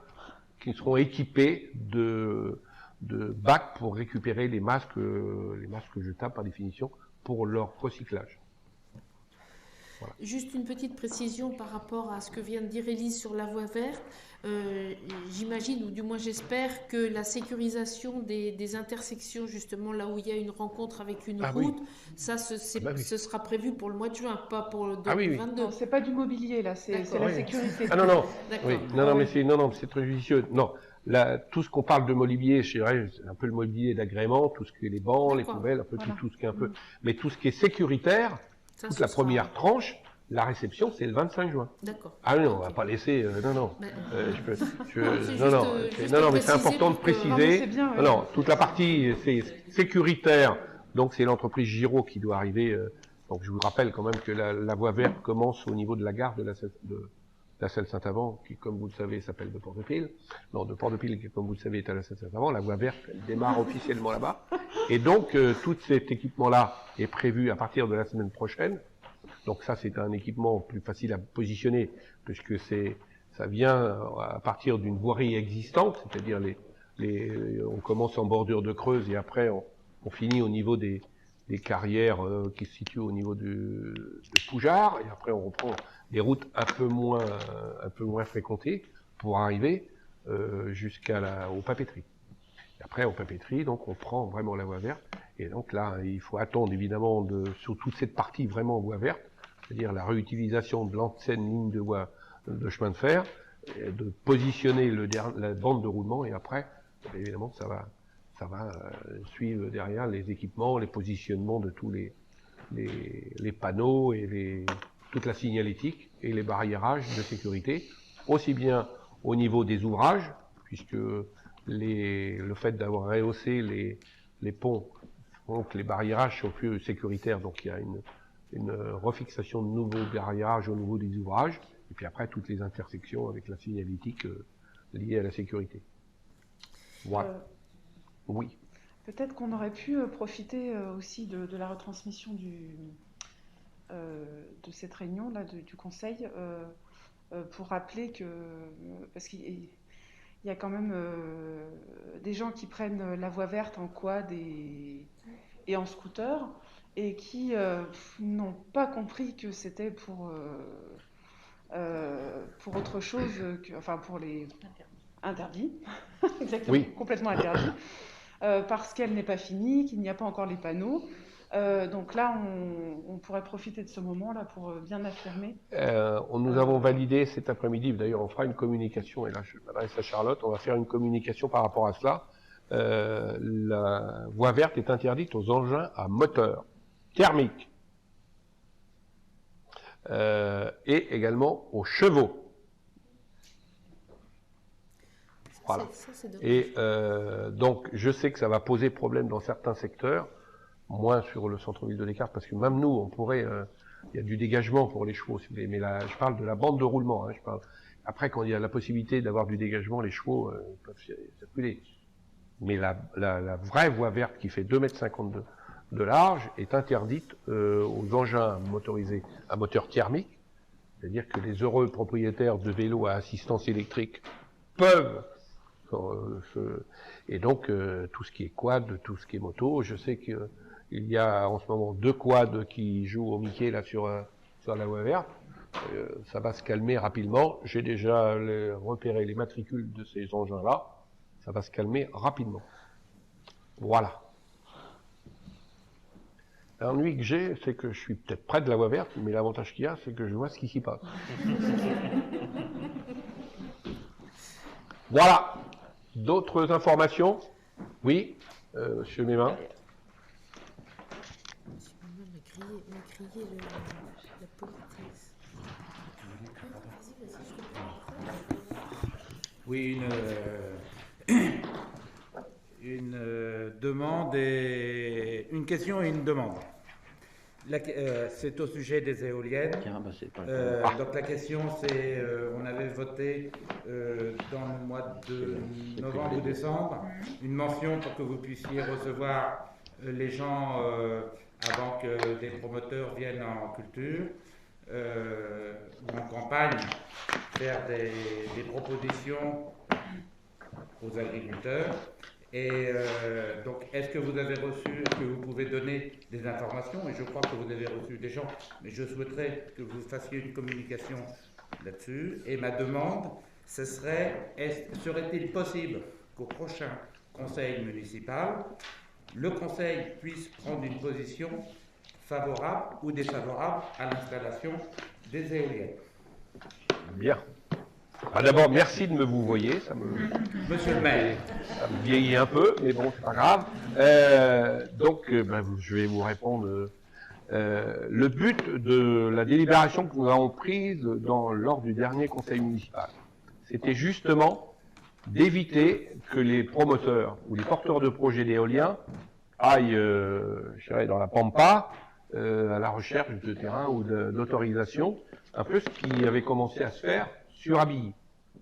qui seront équipés de bacs pour récupérer les masques jetables par définition pour leur recyclage. Voilà. Juste une petite précision par rapport à ce que vient de dire Élise sur la voie verte. J'imagine, ou du moins j'espère, que la sécurisation des intersections, justement là où il y a une rencontre avec une route, oui. Ça ce sera prévu pour le mois de juin, pas pour le 2022. Oui. Non, c'est pas du mobilier là, c'est la sécurité. Ah non, oui. Mais c'est très judicieux. Non, là, tout ce qu'on parle de mobilier, je dirais, c'est un peu le mobilier d'agrément, tout ce qui est les bancs, les poubelles, un peu tout ce qui est un peu. Mais tout ce qui est sécuritaire, toute la première tranche, la réception, c'est le 25 juin. D'accord. Ah non, on va pas laisser. Non, mais c'est important de préciser. Non, toute la partie c'est sécuritaire. Donc c'est l'entreprise Giraud qui doit arriver. Donc je vous rappelle quand même que la voie verte commence au niveau de la gare de la Salle Saint-Avant, qui, comme vous le savez, s'appelle de Port-de-Pile. Non, de Port-de-Pile, qui, comme vous le savez, est à la Salle Saint-Avant. La voie verte, elle démarre officiellement là-bas. Et donc, tout cet équipement-là est prévu à partir de la semaine prochaine. Donc ça, c'est un équipement plus facile à positionner, puisque ça vient à partir d'une voirie existante, c'est-à-dire on commence en bordure de Creuse et après on finit au niveau des carrières qui se situent au niveau de Poujart, et après on reprend des routes un peu moins fréquentées pour arriver aux papeteries. Et après, aux papeteries, donc on prend vraiment la voie verte, et donc là, il faut attendre évidemment sur toute cette partie vraiment voie verte, c'est-à-dire la réutilisation de l'ancienne ligne de chemin de fer, de positionner la bande de roulement, et après, évidemment, ça va suivre derrière les équipements, les positionnements de tous les panneaux et toute la signalétique et les barriérages de sécurité, aussi bien au niveau des ouvrages, puisque le fait d'avoir rehaussé les ponts font que les barriérages sont plus sécuritaires, donc il y a une refixation de nouveaux barriérages au niveau des ouvrages, et puis après toutes les intersections avec la signalétique liée à la sécurité. Voilà. Oui. Peut-être qu'on aurait pu profiter aussi de la retransmission de cette réunion là, du Conseil pour rappeler que, parce qu'il y a quand même des gens qui prennent la voie verte en quad et en scooter et qui n'ont pas compris que c'était pour autre chose, enfin pour les interdits, exactement, oui. Complètement interdits, parce qu'elle n'est pas finie, qu'il n'y a pas encore les panneaux. Donc là, on pourrait profiter de ce moment-là pour bien affirmer. Nous avons validé cet après-midi, d'ailleurs on fera une communication, et là je m'adresse à Charlotte, on va faire une communication par rapport à cela. La voie verte est interdite aux engins à moteur thermique et également aux chevaux. Voilà. Et donc je sais que ça va poser problème dans certains secteurs, moins sur le centre-ville de Descartes, parce que même nous, on pourrait, il y a du dégagement pour les chevaux, si vous voulez, mais là, je parle de la bande de roulement. Hein, après, quand il y a la possibilité d'avoir du dégagement, les chevaux peuvent circuler. Mais la vraie voie verte qui fait 2,50 m de large est interdite aux engins motorisés à moteur thermique, c'est-à-dire que les heureux propriétaires de vélos à assistance électrique peuvent et donc tout ce qui est quad, tout ce qui est moto, je sais qu'il y a en ce moment 2 quads qui jouent au Mickey là sur la voie verte, ça va se calmer rapidement, j'ai déjà repéré les matricules de ces engins là, ça va se calmer rapidement. Voilà. L'ennui que j'ai, c'est que je suis peut-être près de la voie verte, mais l'avantage qu'il y a, c'est que je vois ce qui s'y passe. Voilà. D'autres informations? Oui, Monsieur Mémin. Oui, une demande et une question et une demande. C'est au sujet des éoliennes. Donc la question, c'est, on avait voté dans le mois de novembre ou décembre une mention pour que vous puissiez recevoir les gens avant que des promoteurs viennent en culture ou en campagne, faire des propositions aux agriculteurs. Et donc, est-ce que vous avez reçu, est-ce que vous pouvez donner des informations? Et je crois que vous avez reçu des gens, mais je souhaiterais que vous fassiez une communication là-dessus. Et ma demande, ce serait, serait-il possible qu'au prochain conseil municipal, le conseil puisse prendre une position favorable ou défavorable à l'installation des éoliennes? Bien. Ah, d'abord, merci de me vous voyez, Monsieur le maire. Ça me vieillit un peu, mais bon, c'est pas grave. Je vais vous répondre. Le but de la délibération que nous avons prise lors du dernier conseil municipal, c'était justement d'éviter que les promoteurs ou les porteurs de projets d'éolien aillent, je dirais, dans la pampa, à la recherche de terrain ou d'autorisation, un peu ce qui avait commencé à se faire sur Abilly,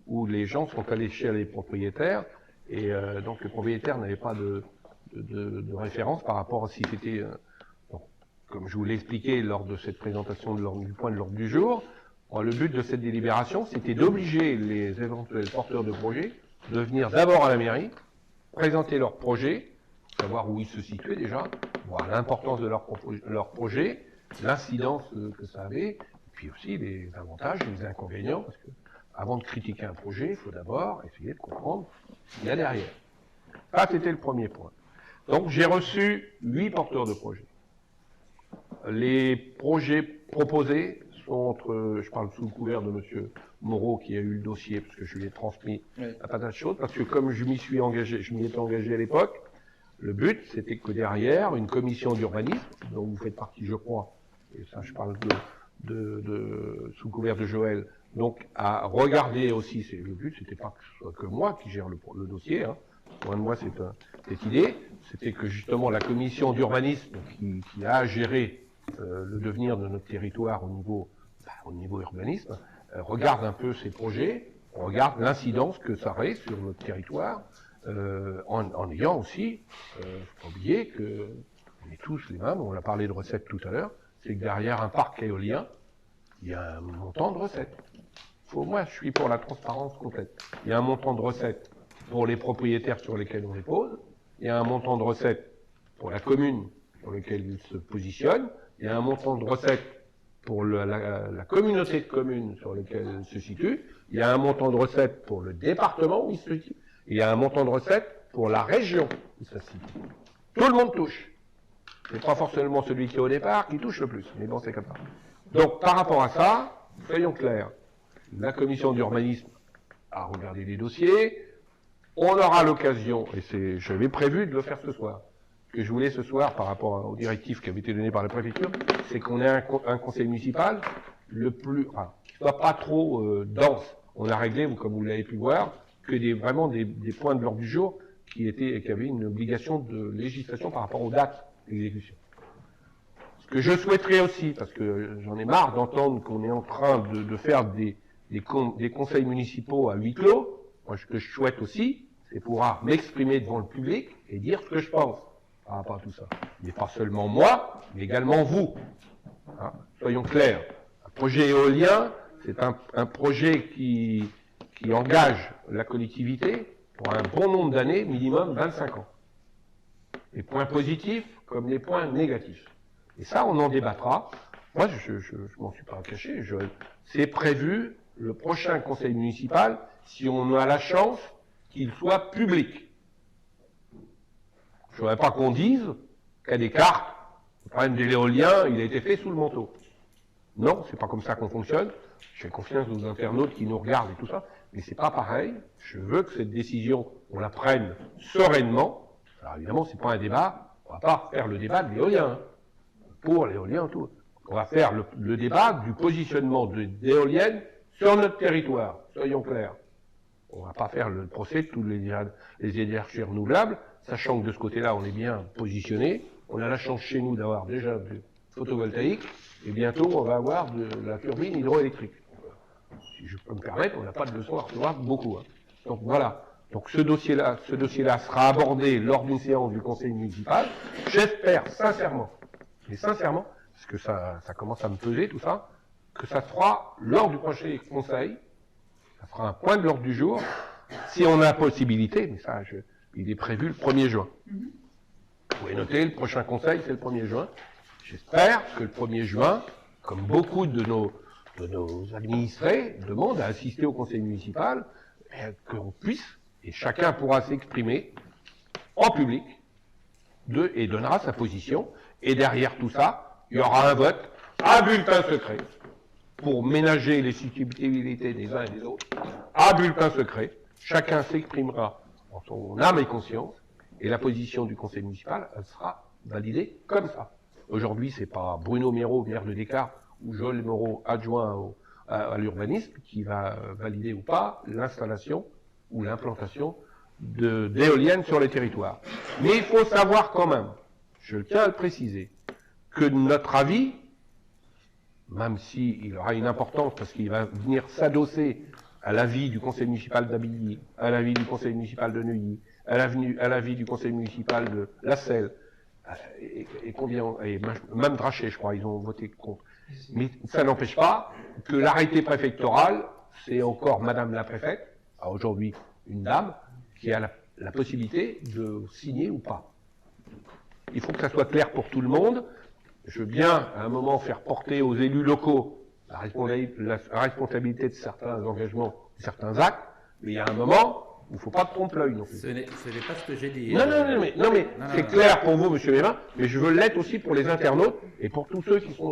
où les gens sont allés chez les propriétaires, et donc le propriétaire n'avait pas de référence par rapport à si c'était, comme je vous l'ai expliqué lors de cette présentation du point de l'ordre du jour, le but de cette délibération, c'était d'obliger les éventuels porteurs de projets de venir d'abord à la mairie, présenter leur projet, savoir où ils se situaient déjà, voir l'importance de leur projet, l'incidence que ça avait, et puis aussi les avantages et les inconvénients, parce que avant de critiquer un projet, il faut d'abord essayer de comprendre ce qu'il y a derrière. Ça, c'était le premier point. Donc, j'ai reçu 8 porteurs de projets. Les projets proposés sont entre, je parle sous le couvert de M. Moreau, qui a eu le dossier, parce que je lui ai transmis un patate de choses, parce que comme je m'y étais engagé à l'époque, le but, c'était que derrière, une commission d'urbanisme, dont vous faites partie, je crois, et ça, je parle sous couvert de Joël, donc à regarder aussi, le but c'était pas que ce soit que moi qui gère le dossier, hein. Loin de moi cette idée, c'était que justement la commission d'urbanisme qui a géré le devenir de notre territoire au niveau urbanisme, regarde un peu ces projets, regarde l'incidence que ça aurait sur notre territoire, en ayant aussi, faut pas oublier que on est tous les mêmes, on a parlé de recettes tout à l'heure, c'est que derrière un parc éolien, il y a un montant de recettes. Moi, je suis pour la transparence complète. Il y a un montant de recettes pour les propriétaires sur lesquels on les pose, il y a un montant de recettes pour la commune sur laquelle il se positionne, il y a un montant de recettes pour la communauté de communes sur laquelle il se situe, il y a un montant de recettes pour le département où il se situe, et il y a un montant de recettes pour la région où ça se situe. Tout le monde touche. C'est pas forcément celui qui est au départ qui touche le plus, mais bon, c'est comme ça. Donc, par rapport à ça, soyons clairs, la commission d'urbanisme a regardé les dossiers, on aura l'occasion, et j'avais prévu de le faire ce soir, ce que je voulais ce soir par rapport aux directives qui avaient été données par la préfecture, c'est qu'on ait un conseil municipal qui soit pas trop dense. On a réglé, comme vous l'avez pu voir, que vraiment des points de l'ordre du jour qui avaient une obligation de législation par rapport aux dates d'exécution. Ce que je souhaiterais aussi, parce que j'en ai marre d'entendre qu'on est en train de faire des conseils municipaux à huis clos, moi ce que je souhaite aussi, c'est pouvoir m'exprimer devant le public et dire ce que je pense par rapport à tout ça. Mais pas seulement moi, mais également vous. Hein, soyons clairs. Un projet éolien, c'est un projet qui engage la collectivité pour un bon nombre d'années, minimum 25 ans. Les points positifs comme les points négatifs. Et ça, on en débattra. Moi, je m'en suis pas caché. C'est prévu le prochain conseil municipal, si on a la chance qu'il soit public. Je ne voudrais pas qu'on dise qu'il y a des cartes. Le problème de l'éolien, il a été fait sous le manteau. Non, c'est pas comme ça qu'on fonctionne. Je fais confiance aux internautes qui nous regardent et tout ça. Mais c'est pas pareil. Je veux que cette décision, on la prenne sereinement. Alors évidemment, c'est pas un débat. On va pas faire le débat de l'éolien. Hein. Pour l'éolien, tout. On va faire le débat du positionnement d'éoliennes sur notre territoire. Soyons clairs. On va pas faire le procès de tous les énergies renouvelables, sachant que de ce côté-là, on est bien positionné. On a la chance chez nous d'avoir déjà du photovoltaïque, et bientôt, on va avoir de la turbine hydroélectrique. Si je peux me permettre, on n'a pas de leçon à recevoir beaucoup. Hein. Donc voilà. Donc ce dossier-là sera abordé lors d'une séance du conseil municipal. J'espère sincèrement, mais sincèrement, parce que ça commence à me peser tout ça, que ça sera lors du prochain conseil, ça fera un point de l'ordre du jour, si on a la possibilité, mais ça, il est prévu le 1er juin. Vous pouvez noter, le prochain conseil, c'est le 1er juin. J'espère que le 1er juin, comme beaucoup de nos administrés demandent à assister au conseil municipal, qu'on puisse, et chacun pourra s'exprimer en public, et donnera sa position, et derrière tout ça, il y aura un vote à bulletin secret, pour ménager les susceptibilités des uns et des autres, à bulletin secret, chacun s'exprimera en son âme et conscience, et la position du conseil municipal, elle sera validée comme ça. Aujourd'hui, c'est pas Bruno Méraud, maire de Descartes, ou Joël Moreau, adjoint à l'urbanisme, qui va valider ou pas l'installation ou l'implantation d'éoliennes sur les territoires. Mais il faut savoir quand même, je tiens à le préciser, que notre avis, même s'il aura une importance parce qu'il va venir s'adosser à l'avis du conseil municipal d'Abilly, à l'avis du conseil municipal de Neuilly, à l'avis du conseil municipal de La Selle, et même Draché, je crois, ils ont voté contre. Mais ça n'empêche pas que l'arrêté préfectoral, c'est encore Madame la préfète, aujourd'hui une dame, qui a la possibilité de signer ou pas. Il faut que ça soit clair pour tout le monde. Je veux bien, à un moment, faire porter aux élus locaux la responsabilité de certains engagements, de certains actes, mais il y a un moment où il ne faut pas de trompe-l'œil non plus. Ce n'est pas ce que j'ai dit. Non, mais c'est clair pour vous, monsieur Mévin, mais je veux l'être aussi pour les internautes et pour tous ceux qui sont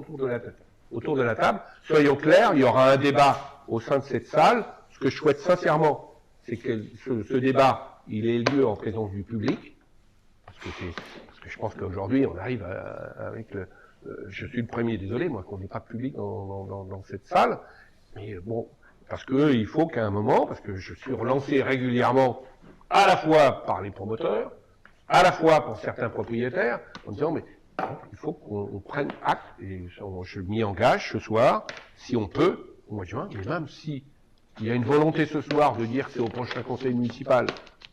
autour de la table. Soyons clairs, il y aura un débat au sein de cette salle. Ce que je souhaite sincèrement, c'est que ce débat, il ait lieu en présence du public, parce que je pense qu'aujourd'hui, on arrive avec je suis le premier, désolé, moi, qu'on n'ait pas de public dans cette salle, mais bon, parce que il faut qu'à un moment, parce que je suis relancé régulièrement, à la fois par les promoteurs, à la fois par certains propriétaires, en disant, mais il faut qu'on prenne acte, et je m'y engage ce soir, si on peut, au mois de juin, mais même si il y a une volonté ce soir de dire que c'est au prochain conseil municipal,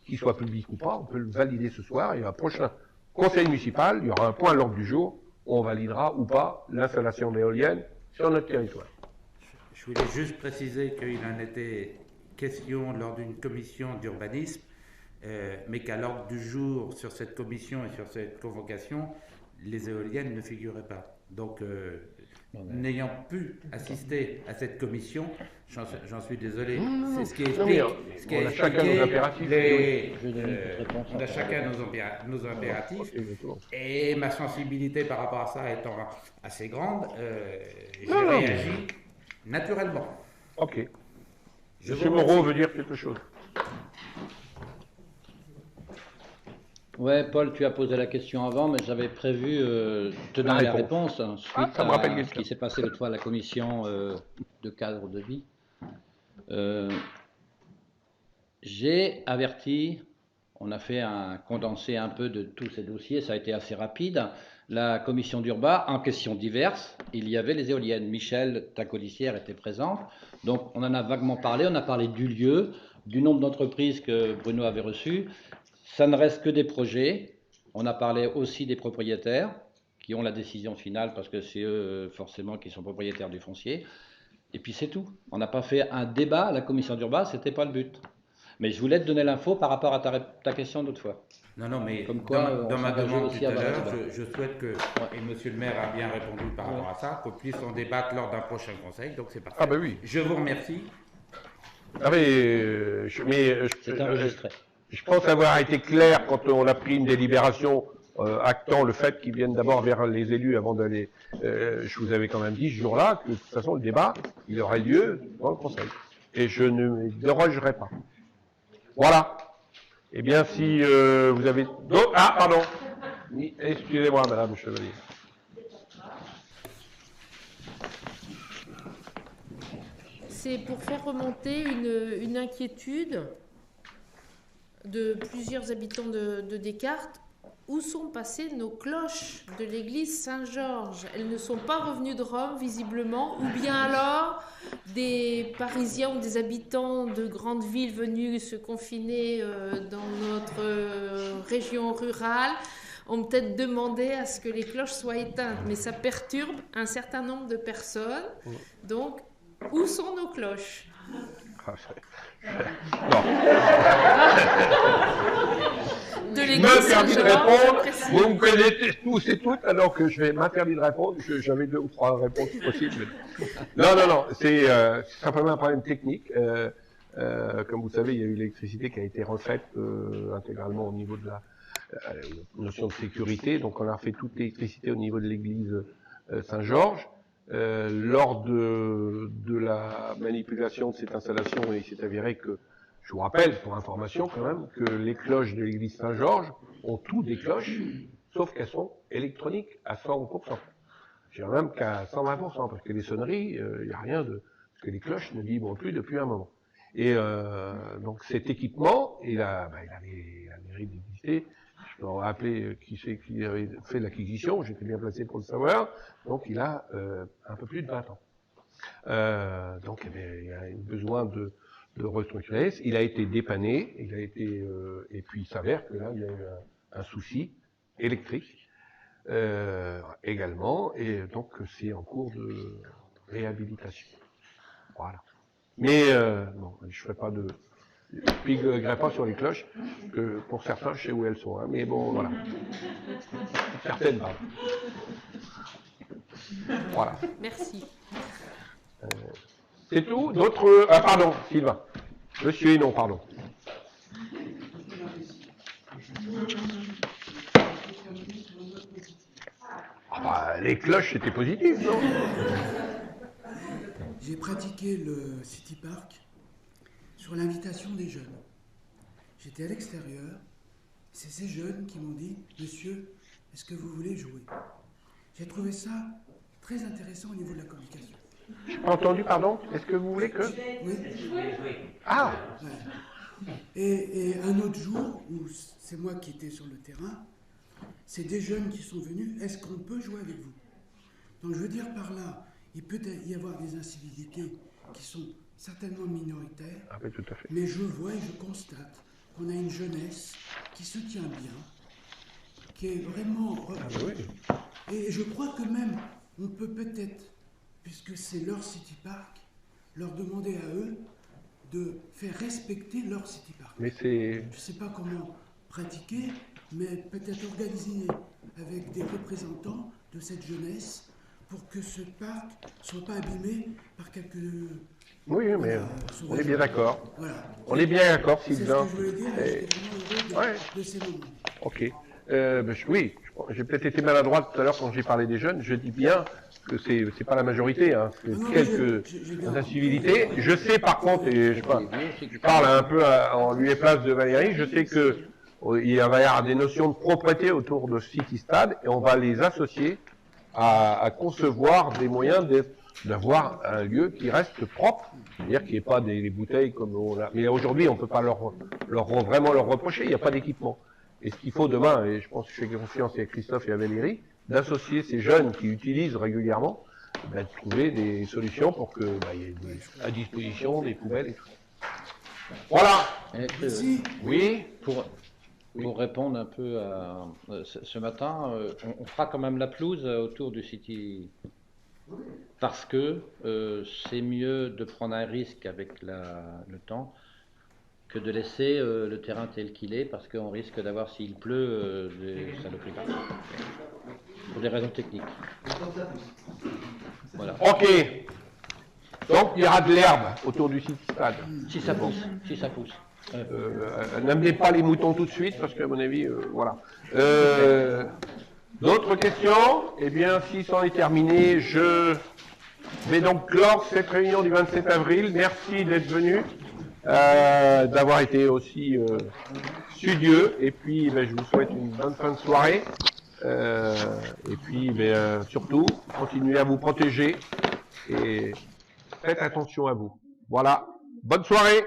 qu'il soit public ou pas, on peut le valider ce soir, et au prochain conseil municipal, il y aura un point à l'ordre du jour, où on validera ou pas l'installation d'éoliennes sur notre territoire. Je voulais juste préciser qu'il en était question lors d'une commission d'urbanisme, mais qu'à l'ordre du jour, sur cette commission et sur cette convocation, les éoliennes ne figuraient pas. Donc, n'ayant pu assister à cette commission, j'en suis désolé. C'est ce qui explique. On a chacun nos impératifs. On a chacun nos impératifs. Et ma sensibilité par rapport à ça étant assez grande, j'ai réagi naturellement. Ok. Monsieur Moreau veut dire quelque chose. Ouais, Paul, tu as posé la question avant, mais j'avais prévu te donner la réponse suite à ce qui s'est passé l'autre fois à la commission de cadre de vie. J'ai averti, on a fait un condensé un peu de tous ces dossiers, ça a été assez rapide. La commission d'Urba, en questions diverses, il y avait les éoliennes. Michel, ta codiciaire, était présente. Donc on en a vaguement parlé, on a parlé du lieu, du nombre d'entreprises que Bruno avait reçues. Ça ne reste que des projets. On a parlé aussi des propriétaires qui ont la décision finale parce que c'est eux forcément qui sont propriétaires du foncier. Et puis c'est tout. On n'a pas fait un débat à la commission d'Urba, c'était pas le but. Mais je voulais te donner l'info par rapport à ta question d'autre fois. Non, mais comme quoi, dans ma demande aussi tout à à l'heure, je souhaite que, et monsieur le maire a bien répondu par rapport à ça, qu'on puisse en débattre lors d'un prochain conseil, donc c'est parfait. Ah ben oui. Je vous remercie. Ah mais, c'est enregistré. Je pense avoir été clair quand on a pris une délibération actant le fait qu'ils viennent d'abord vers les élus avant d'aller. Je vous avais quand même dit ce jour-là que de toute façon le débat, il aurait lieu dans le conseil. Et je ne me dérogerai pas. Voilà. Eh bien, si vous avez d'autres... Ah, pardon. Excusez-moi, madame Chevalier. C'est pour faire remonter une inquiétude de plusieurs habitants de Descartes. Où sont passées nos cloches de l'église Saint-Georges? Elles ne sont pas revenues de Rome, visiblement, ou bien alors des Parisiens ou des habitants de grandes villes venus se confiner dans notre région rurale ont peut-être demandé à ce que les cloches soient éteintes, mais ça perturbe un certain nombre de personnes. Donc, où sont nos cloches? Non. Je m'interdis de répondre. Vous me connaissez tous et toutes, alors que je vais m'interdire de répondre. J'avais 2 ou 3 réponses possibles. Non. C'est simplement un problème technique. Comme vous savez, il y a eu l'électricité qui a été refaite intégralement au niveau de la notion de sécurité. Donc on a refait toute l'électricité au niveau de l'église Saint-Georges. Lors de la manipulation de cette installation, il s'est avéré que, je vous rappelle, pour information quand même, que les cloches de l'église Saint-Georges ont toutes des cloches, sauf qu'elles sont électroniques à 100%. Je dirais même qu'à 120%, parce que les sonneries, il n'y a rien de... Parce que les cloches ne vibrent plus depuis un moment. Et donc cet équipement, il avait la mérite d'exister. Je me rappeler qui c'est qui avait fait l'acquisition, j'étais bien placé pour le savoir, donc il a un peu plus de 20 ans. Donc il y a besoin de restructurer. Il a été dépanné, et puis il s'avère que là il y a eu un souci électrique également, et donc c'est en cours de réhabilitation. Voilà. Mais bon, je ne ferai pas de... Je ne pas sur les cloches, que pour certains, je sais où elles sont. Hein, mais bon, voilà. Certaines, pardon. Voilà. Merci. C'est tout. D'autres... Ah, pardon, Sylvain. Monsieur et non, pardon. Ah bah, les cloches, c'était positif, non? J'ai pratiqué le City Park sur l'invitation des jeunes. J'étais à l'extérieur, c'est ces jeunes qui m'ont dit « Monsieur, est-ce que vous voulez jouer ?» J'ai trouvé ça très intéressant au niveau de la communication. J'ai pas entendu, pardon. Est-ce que vous voulez que... Oui. Ah Ouais. Et un autre jour, où c'est moi qui étais sur le terrain, c'est des jeunes qui sont venus. Est-ce qu'on peut jouer avec vous? Donc je veux dire par là, il peut y avoir des incivilités qui sont certainement minoritaires. Ah oui, tout à fait. Mais je vois et je constate qu'on a une jeunesse qui se tient bien, qui est vraiment... Et je crois que même, on peut peut-être, puisque c'est leur City Park, leur demander à eux de faire respecter leur City Park. Mais c'est... Je ne sais pas comment pratiquer, mais peut-être organiser avec des représentants de cette jeunesse pour que ce parc ne soit pas abîmé par quelques... Oui, mais on est bien d'accord. Voilà. On est bien d'accord, Sylvain. C'est ce que je voulais dire, et j'étais vraiment heureux de ces moments. Ok. Oui, j'ai peut-être été maladroit tout à l'heure quand j'ai parlé des jeunes. Je dis bien que c'est pas la majorité, hein, c'est quelques incivilités. Je sais par contre, et je parle un peu en lieu et place de Valérie, je sais que il va y avoir des notions de propreté autour de City Stade et on va les associer à concevoir des moyens d'avoir un lieu qui reste propre, c'est-à-dire qu'il n'y ait pas des bouteilles comme on a. Mais aujourd'hui, on ne peut pas vraiment leur reprocher, il n'y a pas d'équipement. Et ce qu'il faut demain, et je pense que je fais confiance avec Christophe et à Valérie, d'associer ces jeunes qui utilisent régulièrement, de trouver des solutions pour que y ait à disposition des poubelles et tout. Voilà. Oui. Pour répondre un peu à ce matin, on fera quand même la pelouse autour du City parce que c'est mieux de prendre un risque avec le temps que de laisser le terrain tel qu'il est, parce qu'on risque d'avoir, s'il pleut, des saloperies partout. Pour des raisons techniques. Voilà. Ok. Donc il y aura de l'herbe autour du City Stade. Si ça pousse. Si ça pousse. N'amenez pas les moutons tout de suite, parce qu'à mon avis, voilà. D'autres questions? Eh bien, si c'en est terminé, je vais donc clore cette réunion du 27 avril. Merci d'être venu. D'avoir été aussi studieux, et puis je vous souhaite une bonne fin de soirée, et puis surtout continuez à vous protéger et faites attention à vous. Voilà, bonne soirée.